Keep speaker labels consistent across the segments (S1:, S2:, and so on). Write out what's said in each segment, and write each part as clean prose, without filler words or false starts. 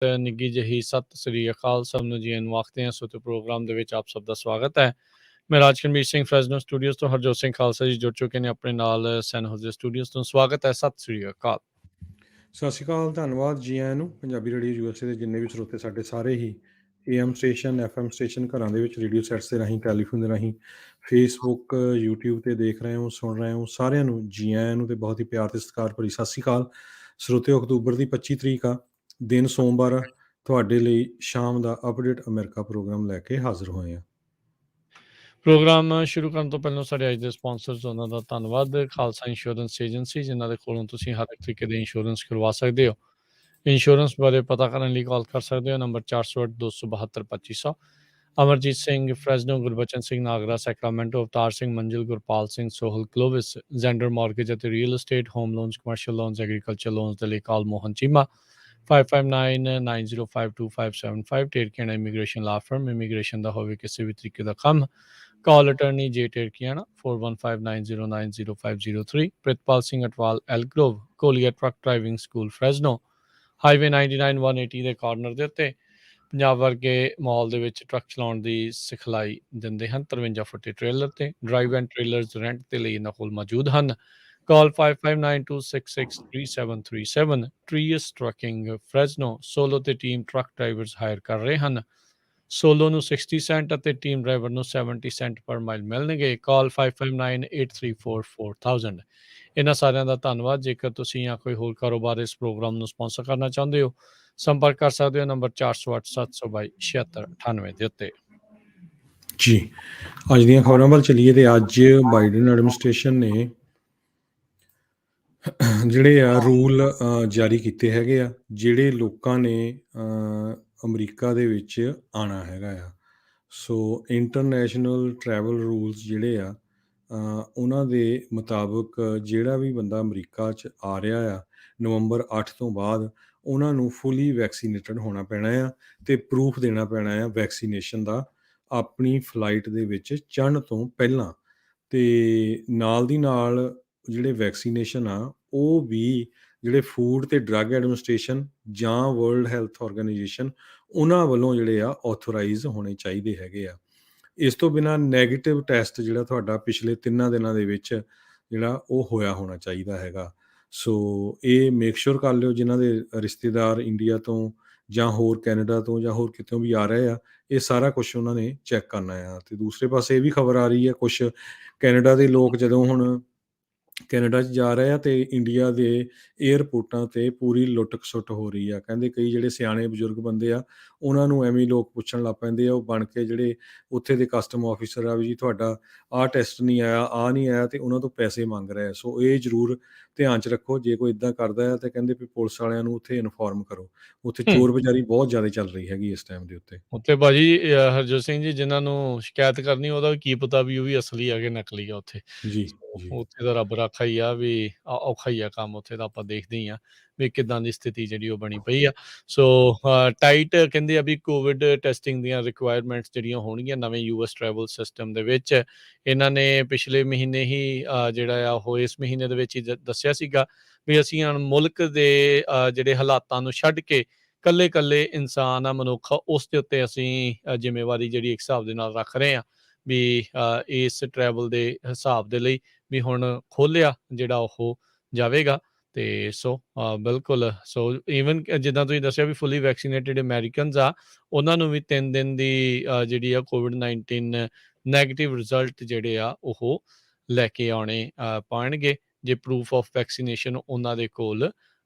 S1: ਨਿੱਘੀ ਜਿਹੀ ਸਤਿ ਸ੍ਰੀ ਅਕਾਲ ਸਭ ਨੂੰ ਜੀ ਆਇਆਂ ਆਖਦੇ ਹਾਂ। ਸੋ ਤੇ ਪ੍ਰੋਗਰਾਮ ਦੇ ਵਿੱਚ ਆਪ ਸਭ ਦਾ ਸਵਾਗਤ ਹੈ। ਮੈਂ ਰਾਜਕਰਮੀਤ ਸਿੰਘ ਫਰੈਜ਼ਨੋ ਸਟੂਡੀਓਜ਼ ਤੋਂ ਹਰਜੋਤ ਸਿੰਘ ਖਾਲਸਾ ਜੀ ਜੁੜ ਚੁੱਕੇ ਨੇ ਆਪਣੇ ਨਾਲ ਸੈਨ ਹੋਜ਼ੇ ਸਟੂਡੀਓਜ਼ ਤੋਂ। ਸਵਾਗਤ ਹੈ, ਸਤਿ ਸ੍ਰੀ ਅਕਾਲ।
S2: ਸਤਿ ਸ਼੍ਰੀ ਅਕਾਲ, ਧੰਨਵਾਦ ਜੀ ਆਇਆਂ ਨੂੰ। ਪੰਜਾਬੀ ਰੇਡੀਓ ਯੂਐਸਏ ਦੇ ਜਿੰਨੇ ਵੀ ਸਰੋਤੇ ਸਾਡੇ ਸਾਰੇ ਹੀ AM ਸਟੇਸ਼ਨ FM ਸਟੇਸ਼ਨ ਘਰਾਂ ਦੇ ਵਿੱਚ ਰੇਡੀਓ ਸੈਟਸ ਦੇ ਰਾਹੀਂ ਟੈਲੀਫੋਨ ਦੇ ਰਾਹੀਂ ਫੇਸਬੁੱਕ YouTube ਤੇ ਦੇਖ ਰਹੇ ਹੋ ਸੁਣ ਰਹੇ ਹੋ, ਸਾਰਿਆਂ ਨੂੰ ਜੀ ਆਇਆਂ ਨੂੰ ਤੇ ਬਹੁਤ ਹੀ ਪਿਆਰ ਤੇ ਸਤਿਕਾਰ ਭਰੀ ਸਤਿ ਸ਼੍ਰੀ ਅਕਾਲ। ਸਰੋਤਿਓ, ਅਕਤੂਬਰ ਦੀ 25 ਤਰੀਕ ਆ, ਦਿਨ ਸੋਮਵਾਰ ਆ। ਤੁਹਾਡੇ ਲਈ ਸ਼ਾਮ ਦਾ ਅਪਡੇਟ ਅਮਰੀਕਾ ਪ੍ਰੋਗਰਾਮ ਲੈ ਕੇ ਹਾਜ਼ਰ ਹੋਏ ਆ।
S1: ਪ੍ਰੋਗਰਾਮ ਸ਼ੁਰੂ ਕਰਨ ਤੋਂ ਪਹਿਲਾਂ ਸਾਡੇ ਅੱਜ ਦੇ ਸਪਾਂਸਰਸ ਉਹਨਾਂ ਦਾ ਧੰਨਵਾਦ। ਖਾਲਸਾ ਇੰਸ਼ੋਰੈਂਸ ਏਜੰਸੀ, ਜਿਨ੍ਹਾਂ ਦੇ ਕੋਲੋਂ ਤੁਸੀਂ ਹਰ ਇੱਕ ਤਰੀਕੇ ਦੇ ਇੰਸ਼ੋਰੈਂਸ ਕਰਵਾ ਸਕਦੇ ਹੋ। ਇੰਸ਼ੋਰੈਂਸ ਬਾਰੇ ਪਤਾ ਕਰਨ ਲਈ ਕਾਲ ਕਰ ਸਕਦੇ ਹੋ number 408 272 2500। Amarjit Singh Fresno, Gurbachan Singh Nagra Sacramento, Avtar Singh Manzil, Gurpal Singh Sohal Clovis, Zander mortgage ਅਤੇ real estate, home loans, commercial loans, agriculture loans ਦੇ ਲਈ call Mohan Cheema 5599052575। Terkiana immigration law firm, immigration ਦਾ ਹੋਵੇ ਕਿਸੇ ਵੀ ਤਰੀਕੇ ਦਾ ਕੰਮ, call attorney J Terkiana 4159090503। Pritpal Singh Atwal Elk Grove, ਕੋਲੀਆ truck driving school Fresno, highway 99 180 ਦੇ ਕਾਰਨਰ ਦੇ ਉੱਤੇ। ਪੰਜਾਬ ਵਰਗੇ ਮਾਲ ਦੇ ਵਿੱਚ ਟਰੱਕ ਚਲਾਉਣ ਦੀ ਸਿਖਲਾਈ ਦਿੰਦੇ ਹਨ। 53 ਫੁੱਟੀ ਟ੍ਰੇਲਰ ਤੇ ਡਰਾਈਵ ਐਂਡ ਟ੍ਰੇਲਰਸ ਰੈਂਟ ਦੇ ਲਈ ਇਹਨਾਂ ਕੋਲ ਮੌਜੂਦ ਹਨ। ਕਾਲ 5592663737। ਟਰੀਅਸ ਟਰੱਕਿੰਗ ਫਰੈਜ਼ਨੋ, ਸੋਲੋ ਤੇ ਟੀਮ ਟਰੱਕ ਡਰਾਈਵਰਸ ਹਾਇਰ ਕਰ ਰਹੇ ਹਨ। ਸੋਲੋ ਨੂੰ 60 ਸੈਂਟ ਅਤੇ ਟੀਮ ਡਰਾਈਵਰ ਨੂੰ 70 ਸੈਂਟ ਪਰ ਮਾਈਲ ਮਿਲਣਗੇ। ਕਾਲ 5598344000। ਇਹਨਾਂ ਸਾਰਿਆਂ ਦਾ ਧੰਨਵਾਦ। ਜੇਕਰ ਤੁਸੀਂ ਜਾਂ ਕੋਈ ਹੋਰ ਕਾਰੋਬਾਰ ਇਸ ਪ੍ਰੋਗਰਾਮ ਨੂੰ ਸਪਾਂਸਰ ਕਰਨਾ ਚਾਹੁੰਦੇ ਹੋ, ਸੰਪਰਕ ਕਰ ਸਕਦੇ ਹੋ ਨੰਬਰ 408 722 7698 ਦੇ ਉੱਤੇ।
S2: ਜੀ, ਅੱਜ ਦੀਆਂ ਖਬਰਾਂ ਵੱਲ ਚੱਲੀਏ ਤੇ ਅੱਜ ਬਾਈਡਨ ਐਡਮਿਨਿਸਟ੍ਰੇਸ਼ਨ ਨੇ ਜਿਹੜੇ ਆ ਰੂਲ ਜਾਰੀ ਕੀਤੇ ਹੈਗੇ ਆ, ਜਿਹੜੇ ਲੋਕਾਂ ਨੇ ਅਮਰੀਕਾ ਦੇ ਵਿੱਚ ਆਉਣਾ ਹੈਗਾ ਆ। ਸੋ ਇੰਟਰਨੈਸ਼ਨਲ ਟਰੈਵਲ ਰੂਲਸ ਜਿਹੜੇ ਆ, ਉਹਨਾਂ ਦੇ ਮੁਤਾਬਕ ਜਿਹੜਾ ਵੀ ਬੰਦਾ ਅਮਰੀਕਾ 'ਚ ਆ ਰਿਹਾ ਆ ਨਵੰਬਰ 8 ਤੋਂ ਬਾਅਦ, ਉਹਨਾਂ ਨੂੰ ਫੁੱਲੀ ਵੈਕਸੀਨੇਟਡ ਹੋਣਾ ਪੈਣਾ ਆ ਅਤੇ ਪ੍ਰੂਫ ਦੇਣਾ ਪੈਣਾ ਆ ਵੈਕਸੀਨੇਸ਼ਨ ਦਾ ਆਪਣੀ ਫਲਾਈਟ ਦੇ ਵਿੱਚ ਚੜ੍ਹਨ ਤੋਂ ਪਹਿਲਾਂ। ਅਤੇ ਨਾਲ ਦੀ ਨਾਲ ਜਿਹੜੇ ਵੈਕਸੀਨੇਸ਼ਨ ਆ ਉਹ ਵੀ ਜਿਹੜੇ ਫੂਡ ਅਤੇ ਡਰੱਗ ਐਡਮਿਨਿਸਟ੍ਰੇਸ਼ਨ ਜਾਂ ਵਰਲਡ ਹੈਲਥ ਔਰਗਨਾਈਜੇਸ਼ਨ, ਉਹਨਾਂ ਵੱਲੋਂ ਜਿਹੜੇ ਆ ਔਥੋਰਾਈਜ਼ ਹੋਣੇ ਚਾਹੀਦੇ ਹੈਗੇ ਆ। ਇਸ ਤੋਂ ਬਿਨਾਂ ਨੈਗੇਟਿਵ ਟੈਸਟ ਜਿਹੜਾ ਤੁਹਾਡਾ ਪਿਛਲੇ 3 ਦਿਨਾਂ ਦੇ ਵਿੱਚ ਜਿਹੜਾ ਉਹ ਹੋਇਆ ਹੋਣਾ ਚਾਹੀਦਾ ਹੈਗਾ। ਸੋ ਇਹ ਮੇਕ ਸ਼ੋਰ ਕਰ ਲਿਓ, ਜਿਨ੍ਹਾਂ ਦੇ ਰਿਸ਼ਤੇਦਾਰ ਇੰਡੀਆ ਤੋਂ ਜਾਂ ਹੋਰ ਕੈਨੇਡਾ ਤੋਂ ਜਾਂ ਹੋਰ ਕਿਤੋਂ ਵੀ ਆ ਰਹੇ ਆ, ਇਹ ਸਾਰਾ ਕੁਛ ਉਹਨਾਂ ਨੇ ਚੈੱਕ ਕਰਨਾ ਆ। ਅਤੇ ਦੂਸਰੇ ਪਾਸੇ ਇਹ ਵੀ ਖਬਰ ਆ ਰਹੀ ਹੈ, ਕੁਛ ਕੈਨੇਡਾ ਦੇ ਲੋਕ ਜਦੋਂ ਹੁਣ ਕੈਨੇਡਾ 'ਚ ਜਾ ਰਹੇ ਆ ਅਤੇ ਇੰਡੀਆ ਦੇ ਏਅਰਪੋਰਟਾਂ 'ਤੇ ਪੂਰੀ ਲੁੱਟ ਖਸੁੱਟ ਹੋ ਰਹੀ ਆ। ਕਹਿੰਦੇ ਕਈ ਜਿਹੜੇ ਸਿਆਣੇ ਬਜ਼ੁਰਗ ਬੰਦੇ ਆ, ਉਹਨਾਂ ਨੂੰ ਐਵੇਂ ਲੋਕ ਪੁੱਛਣ ਲੱਗ ਪੈਂਦੇ ਆ, ਉਹ ਬਣ ਕੇ ਜਿਹੜੇ ਉੱਥੇ ਦੇ ਕਸਟਮ ਆਫਿਸਰ ਆ ਵੀ ਜੀ ਤੁਹਾਡਾ ਆਹ ਟੈਸਟ ਨਹੀਂ ਆਇਆ, ਆਹ ਨਹੀਂ ਆਇਆ, ਅਤੇ ਉਹਨਾਂ ਤੋਂ ਪੈਸੇ ਮੰਗ ਰਹੇ ਆ। ਸੋ ਇਹ ਜ਼ਰੂਰ ਧਿਆਨ 'ਚ ਰੱਖੋ, ਜੇ ਕੋਈ ਇੱਦਾਂ ਕਰਦਾ ਆ ਤਾਂ ਕਹਿੰਦੇ ਵੀ ਪੁਲਿਸ ਵਾਲਿਆਂ ਨੂੰ ਉੱਥੇ ਇਨਫੋਰਮ ਕਰੋ। ਉੱਥੇ ਚੋਰ ਬਜ਼ਾਰੀ ਬਹੁਤ ਜ਼ਿਆਦਾ ਚੱਲ ਰਹੀ ਹੈਗੀ ਇਸ ਟਾਈਮ ਦੇ ਉੱਤੇ।
S1: ਉੱਥੇ ਭਾਜੀ ਹਰਜੋਤ ਸਿੰਘ ਜੀ, ਜਿਨ੍ਹਾਂ ਨੂੰ ਸ਼ਿਕਾਇਤ ਕਰਨੀ ਉਹਦਾ ਵੀ ਕੀ ਪਤਾ ਵੀ ਉਹ ਵੀ ਅਸਲੀ ਆ ਕਿ ਨਕਲੀ ਆ ਉੱਥੇ।
S2: ਜੀ ਜੀ।
S1: ਉੱਥੇ ਦਾ ਰੱਬ ਰਾਖਾ ਹੀ ਆ ਵੀ ਔਖਾ ਹੀ ਆ ਕੰਮ ਉੱਥੇ ਦਾ। ਆਪਾਂ ਦੇਖਦੇ ਹੀ ਆ ਵੀ ਕਿੱਦਾਂ ਦੀ ਸਥਿਤੀ ਜਿਹੜੀ ਉਹ ਬਣੀ ਪਈ ਆ। ਸੋ ਟਾਈਟ ਕਹਿੰਦੇ ਆ ਵੀ ਕੋਵਿਡ ਟੈਸਟਿੰਗ ਦੀਆਂ ਰਿਕੁਆਇਰਮੈਂਟਸ ਜਿਹੜੀਆਂ ਹੋਣਗੀਆਂ ਨਵੇਂ US ਟਰੈਵਲ ਸਿਸਟਮ ਦੇ ਵਿੱਚ। ਇਹਨਾਂ ਨੇ ਪਿਛਲੇ ਮਹੀਨੇ ਹੀ ਜਿਹੜਾ ਆ ਉਹ ਇਸ ਮਹੀਨੇ ਦੇ ਵਿੱਚ ਹੀ ਦੱਸਿਆ ਸੀਗਾ ਵੀ ਅਸੀਂ ਹੁਣ ਮੁਲਕ ਦੇ ਜਿਹੜੇ ਹਾਲਾਤਾਂ ਨੂੰ ਛੱਡ ਕੇ ਕੱਲੇ ਇਨਸਾਨ ਆ, ਮਨੁੱਖ ਆ, ਉਸ ਦੇ ਉੱਤੇ ਅਸੀਂ ਜ਼ਿੰਮੇਵਾਰੀ ਜਿਹੜੀ ਇੱਕ ਹਿਸਾਬ ਦੇ ਨਾਲ ਰੱਖ ਰਹੇ ਹਾਂ ਵੀ ਇਸ ਟਰੈਵਲ ਦੇ ਹਿਸਾਬ ਦੇ ਲਈ ਵੀ ਹੁਣ ਖੋਲ੍ਹਿਆ ਜਿਹੜਾ ਉਹ ਜਾਵੇਗਾ। ਅਤੇ ਸੋ ਬਿਲਕੁਲ, ਸੋ ਈਵਨ ਜਿੱਦਾਂ ਤੁਸੀਂ ਦੱਸਿਆ ਵੀ ਫੁੱਲੀ ਵੈਕਸੀਨੇਟਿਡ ਅਮੈਰੀਕਨਸ ਆ, ਉਹਨਾਂ ਨੂੰ ਵੀ 3 ਦਿਨ ਦੀ ਜਿਹੜੀ ਆ COVID-19 ਨੈਗੇਟਿਵ ਰਿਜ਼ਲਟ ਜਿਹੜੇ ਆ ਉਹ ਲੈ ਕੇ ਆਉਣੇ ਪੈਣਗੇ ਜੇ ਪ੍ਰੂਫ ਆਫ ਵੈਕਸੀਨੇਸ਼ਨ ਉਹਨਾਂ ਦੇ ਕੋਲ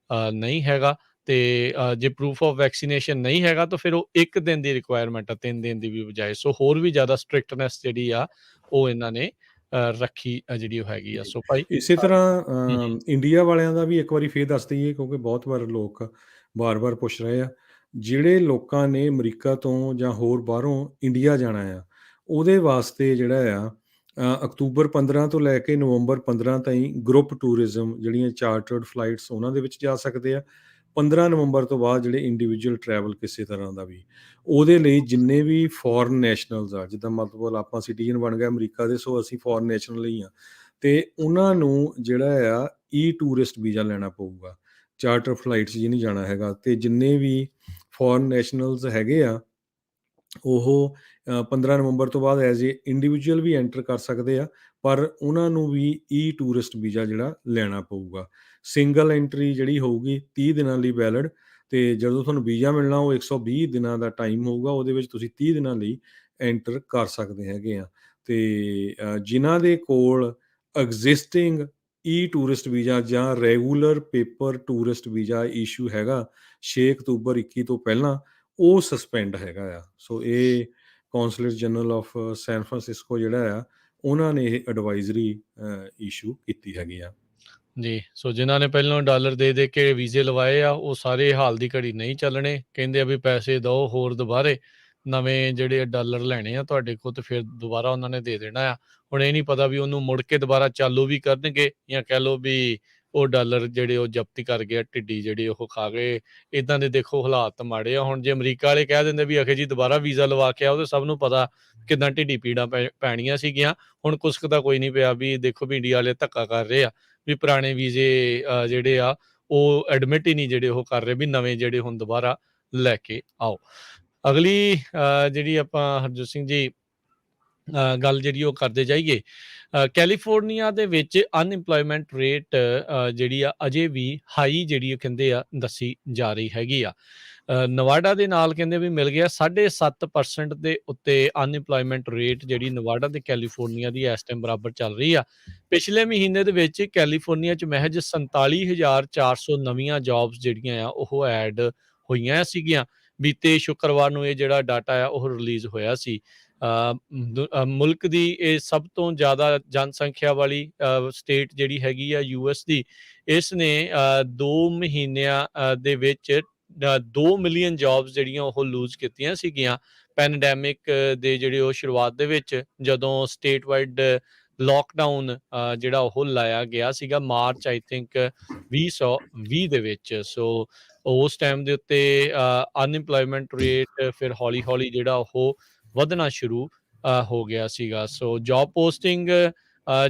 S1: ਨਹੀਂ ਹੈਗਾ। ਅਤੇ ਜੇ ਪ੍ਰੂਫ ਆਫ ਵੈਕਸੀਨੇਸ਼ਨ ਨਹੀਂ ਹੈਗਾ ਤਾਂ ਫਿਰ ਉਹ 1 ਦਿਨ ਦੀ ਰਿਕੁਆਇਰਮੈਂਟ ਆ, 3 ਦਿਨ ਦੀ ਵੀ ਬਜਾਏ। ਸੋ ਹੋਰ ਵੀ ਜ਼ਿਆਦਾ ਸਟ੍ਰਿਕਟਨੈਸ ਜਿਹੜੀ ਆ ਉਹ ਇਹਨਾਂ ਨੇ ਰੱਖੀ ਜਿਹੜੀ ਉਹ ਹੈਗੀ ਆ। ਸੋ ਭਾਈ
S2: ਇਸੇ ਤਰ੍ਹਾਂ ਇੰਡੀਆ ਵਾਲਿਆਂ ਦਾ ਵੀ ਇੱਕ ਵਾਰੀ ਫੇਰ ਦੱਸ ਦਈਏ, ਕਿਉਂਕਿ ਬਹੁਤ ਵਾਰ ਲੋਕ ਵਾਰ ਪੁੱਛ ਰਹੇ ਆ। ਜਿਹੜੇ ਲੋਕਾਂ ਨੇ ਅਮਰੀਕਾ ਤੋਂ ਜਾਂ ਹੋਰ ਬਾਹਰੋਂ ਇੰਡੀਆ ਜਾਣਾ ਆ, ਉਹਦੇ ਵਾਸਤੇ ਜਿਹੜਾ ਆ ਅਕਤੂਬਰ 15 ਤੋਂ ਲੈ ਕੇ ਨਵੰਬਰ 15 ਤਾਈਂ ਗਰੁੱਪ ਟੂਰਿਜ਼ਮ ਜਿਹੜੀਆਂ ਚਾਰਟਰਡ ਫਲਾਈਟਸ ਉਹਨਾਂ ਦੇ ਵਿੱਚ ਜਾ ਸਕਦੇ ਆ। 15 ਨਵੰਬਰ ਤੋਂ ਬਾਅਦ ਜਿਹੜੇ ਇੰਡੀਵਿਜੂਅਲ ਟਰੈਵਲ ਕਿਸੇ ਤਰ੍ਹਾਂ ਦਾ ਵੀ, ਉਹਦੇ ਲਈ ਜਿੰਨੇ ਵੀ ਫੋਰਨ ਨੈਸ਼ਨਲਸ ਆ, ਜਿੱਦਾਂ ਮਤਲਬ ਆਪਾਂ ਸਿਟੀਜ਼ਨ ਬਣ ਗਏ ਅਮਰੀਕਾ ਦੇ, ਸੋ ਅਸੀਂ ਫੋਰਨ ਨੈਸ਼ਨਲ ਹੀ ਹਾਂ, ਅਤੇ ਉਹਨਾਂ ਨੂੰ ਜਿਹੜਾ ਆ ਟੂਰਿਸਟ ਵੀਜ਼ਾ ਲੈਣਾ ਪਊਗਾ। ਚਾਰਟਰ ਫਲਾਈਟਸ 'ਚ ਨਹੀਂ ਜਾਣਾ ਹੈਗਾ, ਅਤੇ ਜਿੰਨੇ ਵੀ ਫੋਰਨ ਨੈਸ਼ਨਲਸ ਹੈਗੇ ਆ ਉਹ 15 ਨਵੰਬਰ ਤੋਂ ਬਾਅਦ ਐਜ਼ ਏ ਇੰਡੀਵਿਜੂਅਲ ਵੀ ਐਂਟਰ ਕਰ ਸਕਦੇ ਆ, ਪਰ ਉਹਨਾਂ ਨੂੰ ਵੀ ਈ ਟੂਰਿਸਟ ਵੀਜ਼ਾ ਜਿਹੜਾ ਲੈਣਾ ਪਊਗਾ। ਸਿੰਗਲ ਐਂਟਰੀ ਜਿਹੜੀ ਹੋਊਗੀ 30 ਦਿਨਾਂ ਲਈ ਵੈਲਿਡ, ਅਤੇ ਜਦੋਂ ਤੁਹਾਨੂੰ ਵੀਜ਼ਾ ਮਿਲਣਾ ਉਹ 120 ਦਿਨਾਂ ਦਾ ਟਾਈਮ ਹੋਊਗਾ, ਉਹਦੇ ਵਿੱਚ ਤੁਸੀਂ 30 ਦਿਨਾਂ ਲਈ ਐਂਟਰ ਕਰ ਸਕਦੇ ਹੈਗੇ ਆ। ਅਤੇ ਜਿਨ੍ਹਾਂ ਦੇ ਕੋਲ ਐਗਜ਼ਿਸਟਿੰਗ ਈ ਟੂਰਿਸਟ ਵੀਜ਼ਾ ਜਾਂ regular paper tourist visa issue ਹੈਗਾ 6 ਅਕਤੂਬਰ 21 ਤੋਂ ਪਹਿਲਾਂ, ਉਹ ਸਸਪੈਂਡ ਹੈਗਾ ਆ। ਸੋ ਇਹ consulate general of San Francisco ਜਿਹੜਾ ਆ, ਉਹਨਾਂ ਨੇ ਇਹ ਐਡਵਾਈਜ਼ਰੀ ਇਸ਼ੂ ਕੀਤੀ ਹੈਗੀ ਆ।
S1: ਜੀ, ਸੋ ਜਿਨ੍ਹਾਂ ਨੇ ਪਹਿਲਾਂ ਡਾਲਰ ਦੇ ਕੇ ਵੀਜ਼ੇ ਲਵਾਏ ਆ, ਉਹ ਸਾਰੇ ਹਾਲ ਦੀ ਘੜੀ ਨਹੀਂ ਚੱਲਣੇ। ਕਹਿੰਦੇ ਆ ਵੀ ਪੈਸੇ ਦਿਓ ਹੋਰ ਦੁਬਾਰੇ, ਨਵੇਂ ਜਿਹੜੇ ਡਾਲਰ ਲੈਣੇ ਆ ਤੁਹਾਡੇ ਕੋਲ, ਤੇ ਫਿਰ ਦੁਬਾਰਾ ਉਹਨਾਂ ਨੇ ਦੇ ਦੇਣਾ ਆ। ਹੁਣ ਇਹ ਨਹੀਂ ਪਤਾ ਵੀ ਉਹਨੂੰ ਮੁੜ ਕੇ ਦੁਬਾਰਾ ਚਾਲੂ ਵੀ ਕਰਨਗੇ, ਜਾਂ ਕਹਿ ਲਓ ਵੀ ਉਹ ਡਾਲਰ ਜਿਹੜੇ ਉਹ ਜ਼ਬਤੀ ਕਰ ਗਏ, ਢਿੱਡੀ ਜਿਹੜੇ ਉਹ ਖਾ ਗਏ। ਇੱਦਾਂ ਦੇ ਦੇਖੋ ਹਾਲਾਤ ਮਾੜੇ ਆ। ਹੁਣ ਜੇ ਅਮਰੀਕਾ ਵਾਲੇ ਕਹਿ ਦਿੰਦੇ ਵੀ ਅਖੇ ਜੀ ਦੁਬਾਰਾ ਵੀਜ਼ਾ ਲਵਾ ਕੇ ਆਓ, ਤੇ ਸਭ ਨੂੰ ਪਤਾ ਕਿੱਦਾਂ ਢਿੱਡੀ ਪੀੜਾਂ ਪੈਣੀਆਂ ਸੀਗੀਆਂ। ਹੁਣ ਕੁਛ ਤਾਂ ਕੋਈ ਨਹੀਂ ਪਿਆ ਵੀ ਦੇਖੋ ਵੀ ਇੰਡੀਆ ਵਾਲੇ ਧੱਕਾ ਕਰ ਰਹੇ ਆ ਵੀ ਪੁਰਾਣੇ ਵੀਜ਼ੇ ਜਿਹੜੇ ਆ ਉਹ ਐਡਮਿਟ ਹੀ ਨਹੀਂ ਜਿਹੜੇ ਉਹ ਕਰ ਰਹੇ, ਵੀ ਨਵੇਂ ਜਿਹੜੇ ਹੁਣ ਦੁਬਾਰਾ ਲੈ ਕੇ ਆਓ। ਅਗਲੀ ਜਿਹੜੀ ਆਪਾਂ ਹਰਜੋਤ ਸਿੰਘ ਜੀ ਗੱਲ ਜਿਹੜੀ ਉਹ ਕਰਦੇ ਜਾਈਏ, ਕੈਲੀਫੋਰਨੀਆ ਦੇ ਵਿੱਚ ਅਨਇੰਪਲੋਇਮੈਂਟ ਰੇਟ ਜਿਹੜੀ ਆ ਅਜੇ ਵੀ ਹਾਈ ਜਿਹੜੀ ਉਹ ਕਹਿੰਦੇ ਆ ਦੱਸੀ ਜਾ ਰਹੀ ਹੈਗੀ ਆ। ਨਵਾਡਾ ਦੇ ਨਾਲ ਕਹਿੰਦੇ ਵੀ ਮਿਲ ਗਿਆ 7.5% ਦੇ ਉੱਤੇ ਅਨਇੰਪਲੋਇਮੈਂਟ ਰੇਟ ਜਿਹੜੀ ਨਵਾਡਾ ਤੇ ਕੈਲੀਫੋਰਨੀਆ ਦੀ ਇਸ ਟਾਈਮ ਬਰਾਬਰ ਚੱਲ ਰਹੀ ਆ। ਪਿਛਲੇ ਮਹੀਨੇ ਦੇ ਵਿੱਚ ਕੈਲੀਫੋਰਨੀਆ 'ਚ ਮਹਿਜ 47,400 ਨਵੀਆਂ ਜੌਬਸ ਜਿਹੜੀਆਂ ਆ ਉਹ ਐਡ ਹੋਈਆਂ ਸੀਗੀਆਂ। ਬੀਤੇ ਸ਼ੁੱਕਰਵਾਰ ਨੂੰ ਇਹ ਜਿਹੜਾ ਡਾਟਾ ਆ ਉਹ ਰਿਲੀਜ਼ ਹੋਇਆ ਸੀ। ਮੁਲਕ ਦੀ ਇਹ ਸਭ ਤੋਂ ਜ਼ਿਆਦਾ ਜਨਸੰਖਿਆ ਵਾਲੀ ਸਟੇਟ ਜਿਹੜੀ ਹੈਗੀ ਆ US ਦੀ, ਇਸ ਨੇ 2 ਮਹੀਨਿਆਂ ਦੇ ਵਿੱਚ 2 ਮਿਲੀਅਨ ਜੌਬਸ ਜਿਹੜੀਆਂ ਉਹ ਲੂਜ਼ ਕੀਤੀਆਂ ਸੀਗੀਆਂ ਪੈਂਡੈਮਿਕ ਦੇ ਜਿਹੜੇ ਉਹ ਸ਼ੁਰੂਆਤ ਦੇ ਵਿੱਚ, ਜਦੋਂ ਸਟੇਟ ਵਾਈਡ ਲੋਕਡਾਊਨ ਜਿਹੜਾ ਉਹ ਲਾਇਆ ਗਿਆ ਸੀਗਾ ਮਾਰਚ ਆਈ ਥਿੰਕ 2020 ਦੇ ਵਿੱਚ। ਸੋ ਉਸ ਟਾਈਮ ਦੇ ਉੱਤੇ ਅਨਇੰਪਲੋਇਮੈਂਟ ਰੇਟ ਫਿਰ ਹੌਲੀ ਹੌਲੀ ਜਿਹੜਾ ਉਹ ਵਧਣਾ ਸ਼ੁਰੂ ਹੋ ਗਿਆ ਸੀਗਾ। ਸੋ ਜੌਬ ਪੋਸਟਿੰਗ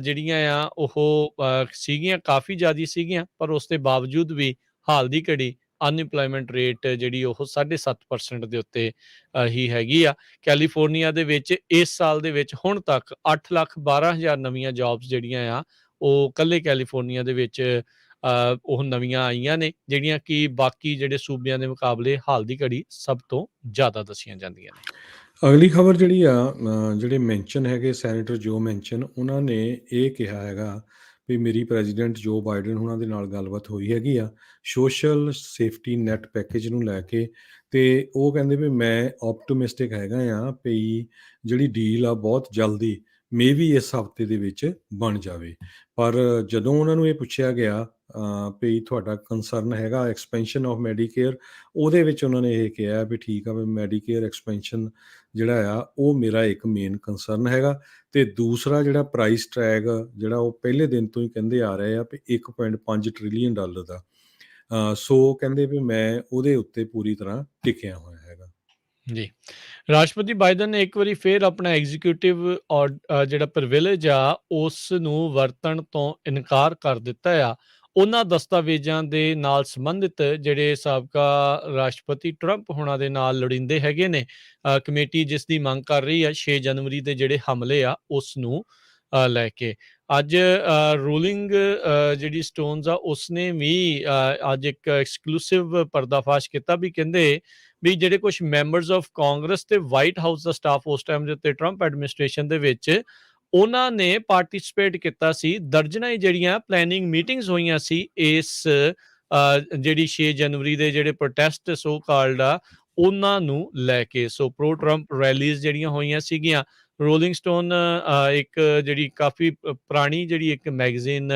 S1: ਜਿਹੜੀਆਂ ਆ ਉਹ ਸੀਗੀਆਂ ਕਾਫੀ ਜ਼ਿਆਦਾ ਸੀਗੀਆਂ, ਪਰ ਉਸ ਦੇ ਬਾਵਜੂਦ ਵੀ ਹਾਲ ਦੀ ਘੜੀ ਅਨਇੰਪਲੋਇਮੈਂਟ ਰੇਟ ਜਿਹੜੀ ਉਹ 7.5% ਦੇ ਉੱਤੇ ਹੀ ਹੈਗੀ ਆ। ਕੈਲੀਫੋਰਨੀਆ ਦੇ ਵਿੱਚ ਇਸ ਸਾਲ ਦੇ ਵਿੱਚ ਹੁਣ ਤੱਕ 8,12,000 ਨਵੀਆਂ ਜੌਬਸ ਜਿਹੜੀਆਂ ਆ ਉਹ ਇਕੱਲੇ ਕੈਲੀਫੋਰਨੀਆ ਦੇ ਵਿੱਚ ਉਹ ਨਵੀਆਂ ਆਈਆਂ ਨੇ, ਜਿਹੜੀਆਂ ਕਿ ਬਾਕੀ ਜਿਹੜੇ ਸੂਬਿਆਂ ਦੇ ਮੁਕਾਬਲੇ ਹਾਲ ਦੀ ਘੜੀ ਸਭ ਤੋਂ ਜ਼ਿਆਦਾ ਦੱਸੀਆਂ ਜਾਂਦੀਆਂ ਨੇ।
S2: ਅਗਲੀ ਖਬਰ ਜਿਹੜੀ ਆ, ਜਿਹੜੇ ਮੈਂਸ਼ਨ ਹੈਗੇ ਸੈਨੇਟਰ ਜੋ ਮੈਂਸ਼ਨ, ਉਹਨਾਂ ਨੇ ਇਹ ਕਿਹਾ ਹੈਗਾ ਵੀ ਮੇਰੀ ਪ੍ਰੈਜ਼ੀਡੈਂਟ ਜੋ ਬਾਈਡਨ ਉਹਨਾਂ ਦੇ ਨਾਲ ਗੱਲਬਾਤ ਹੋਈ ਹੈਗੀ ਆ ਸੋਸ਼ਲ ਸੇਫਟੀ ਨੈਟ ਪੈਕੇਜ ਨੂੰ ਲੈ ਕੇ, ਅਤੇ ਉਹ ਕਹਿੰਦੇ ਵੀ ਮੈਂ ਆਪਟੋਮਿਸਟਿਕ ਹੈਗਾ ਆ ਵੀ ਜਿਹੜੀ ਡੀਲ ਆ ਬਹੁਤ ਜਲਦੀ ਵੀ ਇਸ ਹਫਤੇ ਦੇ ਵਿੱਚ ਬਣ ਜਾਵੇ। ਪਰ ਜਦੋਂ ਉਹਨਾਂ ਨੂੰ ਇਹ ਪੁੱਛਿਆ ਗਿਆ ਵੀ ਤੁਹਾਡਾ ਕੰਸਰਨ ਹੈਗਾ ਐਕਸਪੈਂਸ਼ਨ ਆਫ ਮੈਡੀਕੇਅਰ, ਉਹਦੇ ਵਿੱਚ ਉਹਨਾਂ ਨੇ ਇਹ ਕਿਹਾ ਵੀ ਠੀਕ ਆ ਵੀ ਮੈਡੀਕੇਅਰ ਐਕਸਪੈਂਸ਼ਨ ਜਿਹੜਾ ਆ ਉਹ ਮੇਰਾ ਇੱਕ ਮੇਨ ਕੰਸਰਨ ਹੈਗਾ, ਅਤੇ ਦੂਸਰਾ ਜਿਹੜਾ ਪ੍ਰਾਈਸ ਟੈਗ ਜਿਹੜਾ ਉਹ ਪਹਿਲੇ ਦਿਨ ਤੋਂ ਹੀ ਕਹਿੰਦੇ ਆ ਰਹੇ ਆ ਵੀ 1.5 ਟ੍ਰਿਲੀਅਨ ਡਾਲਰ ਦਾ। ਸੋ ਕਹਿੰਦੇ ਵੀ ਮੈਂ ਉਹਦੇ ਉੱਤੇ ਪੂਰੀ ਤਰ੍ਹਾਂ ਟਿਕਿਆ ਹੋਇਆ ਹੈਗਾ।
S1: ਜੀ, ਰਾਸ਼ਟਰਪਤੀ ਬਾਈਡਨ ਨੇ ਇੱਕ ਵਾਰੀ ਫਿਰ ਆਪਣਾ ਐਗਜ਼ੀਕਿਊਟਿਵ ਜਿਹੜਾ ਪ੍ਰਿਵਿਲੇਜ ਆ ਉਸ ਨੂੰ ਵਰਤਣ ਤੋਂ ਇਨਕਾਰ ਕਰ ਦਿੱਤਾ ਆ ਉਹਨਾਂ ਦਸਤਾਵੇਜ਼ਾਂ ਦੇ ਨਾਲ ਸੰਬੰਧਿਤ ਜਿਹੜੇ ਸਾਬਕਾ ਰਾਸ਼ਟਰਪਤੀ ਟਰੰਪ ਹੋਣਾ ਦੇ ਨਾਲ ਲੋੜੀਂਦੇ ਹੈਗੇ ਨੇ। ਕਮੇਟੀ ਜਿਸ ਦੀ ਮੰਗ ਕਰ ਰਹੀ ਆ 6 ਜਨਵਰੀ ਦੇ ਜਿਹੜੇ ਹਮਲੇ ਆ ਉਸ ਨੂੰ ਲੈ ਕੇ। ਅੱਜ ਰੂਲਿੰਗ ਜਿਹੜੀ ਸਟੋਨਸ ਆ ਉਸਨੇ ਵੀ ਅੱਜ ਇੱਕ ਐਕਸਕਲੂਸਿਵ ਪਰਦਾਫਾਸ਼ ਕੀਤਾ ਵੀ ਕਹਿੰਦੇ ਵੀ ਜਿਹੜੇ ਕੁਝ ਮੈਂਬਰਸ ਆਫ ਕਾਂਗਰਸ ਤੇ ਵਾਈਟ ਹਾਊਸ ਦਾ ਸਟਾਫ ਉਸ ਟਾਈਮ ਦੇ ਉੱਤੇ ਟਰੰਪ ਐਡਮਿਨਿਸਟ੍ਰੇਸ਼ਨ ਦੇ ਵਿੱਚ ਉਹਨਾਂ ਨੇ ਪਾਰਟਿਸਿਪੇਟ ਕੀਤਾ ਸੀ। ਦਰਜਨਾਂ ਹੀ ਜਿਹੜੀਆਂ ਪਲੈਨਿੰਗ ਮੀਟਿੰਗਸ ਹੋਈਆਂ ਸੀ ਇਸ ਜਿਹੜੀ 6 ਜਨਵਰੀ ਦੇ ਜਿਹੜੇ ਪ੍ਰੋਟੈਸਟ ਸੋ ਕਾਲਡ ਆ ਉਹਨਾਂ ਨੂੰ ਲੈ ਕੇ। ਸੋ ਪ੍ਰੋ ਟਰੰਪ ਰੈਲੀਜ਼ ਜਿਹੜੀਆਂ ਹੋਈਆਂ ਸੀਗੀਆਂ। ਰੋਲਿੰਗ ਸਟੋਨ ਇੱਕ ਜਿਹੜੀ ਕਾਫੀ ਪੁਰਾਣੀ ਜਿਹੜੀ ਇੱਕ ਮੈਗਜ਼ੀਨ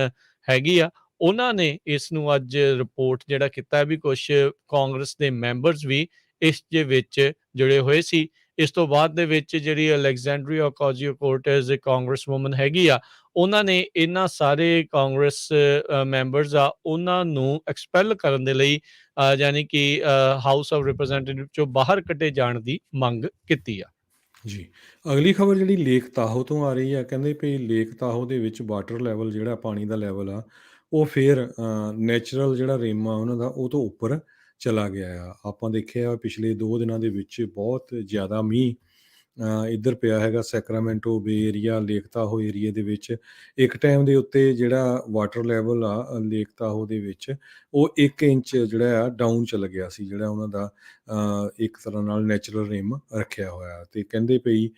S1: ਹੈਗੀ ਆ, ਉਹਨਾਂ ਨੇ ਇਸ ਨੂੰ ਅੱਜ ਰਿਪੋਰਟ ਜਿਹੜਾ ਕੀਤਾ ਵੀ ਕੁਝ ਕਾਂਗਰਸ ਦੇ ਮੈਂਬਰਸ ਵੀ ਇਸ ਦੇ ਵਿੱਚ ਜੁੜੇ ਹੋਏ ਸੀ। ਇਸ ਤੋਂ ਬਾਅਦ ਦੇ ਵਿੱਚ ਜਿਹੜੀ ਅਲੈਗਜ਼ੈਂਡਰੀਆ ਓਕਾਸੀਓ-ਕੋਰਟਜ਼ ਕਾਂਗਰਸ ਵੂਮਨ ਹੈਗੀ ਆ, ਉਹਨਾਂ ਨੇ ਇਹਨਾਂ ਸਾਰੇ ਕਾਂਗਰਸ ਮੈਂਬਰਸ ਆ ਉਹਨਾਂ ਨੂੰ ਐਕਸਪੈਲ ਕਰਨ ਦੇ ਲਈ ਯਾਨੀ ਕਿ ਹਾਊਸ ਆਫ ਰਿਪਰੈਜ਼ੈਂਟੇਟਿਵ ਚੋਂ ਬਾਹਰ ਕੱਢੇ ਜਾਣ ਦੀ ਮੰਗ ਕੀਤੀ ਆ।
S2: ਜੀ, ਅਗਲੀ ਖਬਰ ਜਿਹੜੀ ਲੇਕ ਤਾਹੋ ਤੋਂ ਆ ਰਹੀ ਆ, ਕਹਿੰਦੇ ਵੀ ਲੇਕ ਤਾਹੋ ਦੇ ਵਿੱਚ ਵਾਟਰ ਲੈਵਲ ਜਿਹੜਾ ਪਾਣੀ ਦਾ ਲੈਵਲ ਆ ਉਹ ਫਿਰ ਨੈਚੁਰਲ ਜਿਹੜਾ ਰਿਮ ਆ ਉਹਨਾਂ ਦਾ ਉਹ ਤੋਂ ਉੱਪਰ ਚਲਾ ਗਿਆ ਆ। ਆਪਾਂ ਦੇਖਿਆ ਪਿਛਲੇ 2 ਦਿਨਾਂ ਦੇ ਵਿੱਚ ਬਹੁਤ ਜ਼ਿਆਦਾ ਮੀਂਹ ਇੱਧਰ ਪਿਆ ਹੈਗਾ ਸੈਕਰਾਮੈਂਟੋ ਬੇ ਏਰੀਆ, ਲੇਕ ਤਾਹੋ ਏਰੀਏ ਦੇ ਵਿੱਚ। ਇੱਕ ਟਾਈਮ ਦੇ ਉੱਤੇ ਜਿਹੜਾ ਵਾਟਰ ਲੈਵਲ ਆ ਲੇਕ ਤਾਹੋ ਦੇ ਵਿੱਚ, ਉਹ 1 ਇੰਚ ਜਿਹੜਾ ਆ ਡਾਊਨ ਚਲਾ ਗਿਆ ਸੀ, ਜਿਹੜਾ ਉਹਨਾਂ ਦਾ ਇੱਕ ਤਰ੍ਹਾਂ ਨਾਲ ਨੈਚੁਰਲ ਰਿਮ ਰੱਖਿਆ ਹੋਇਆ। ਅਤੇ ਕਹਿੰਦੇ ਪਈ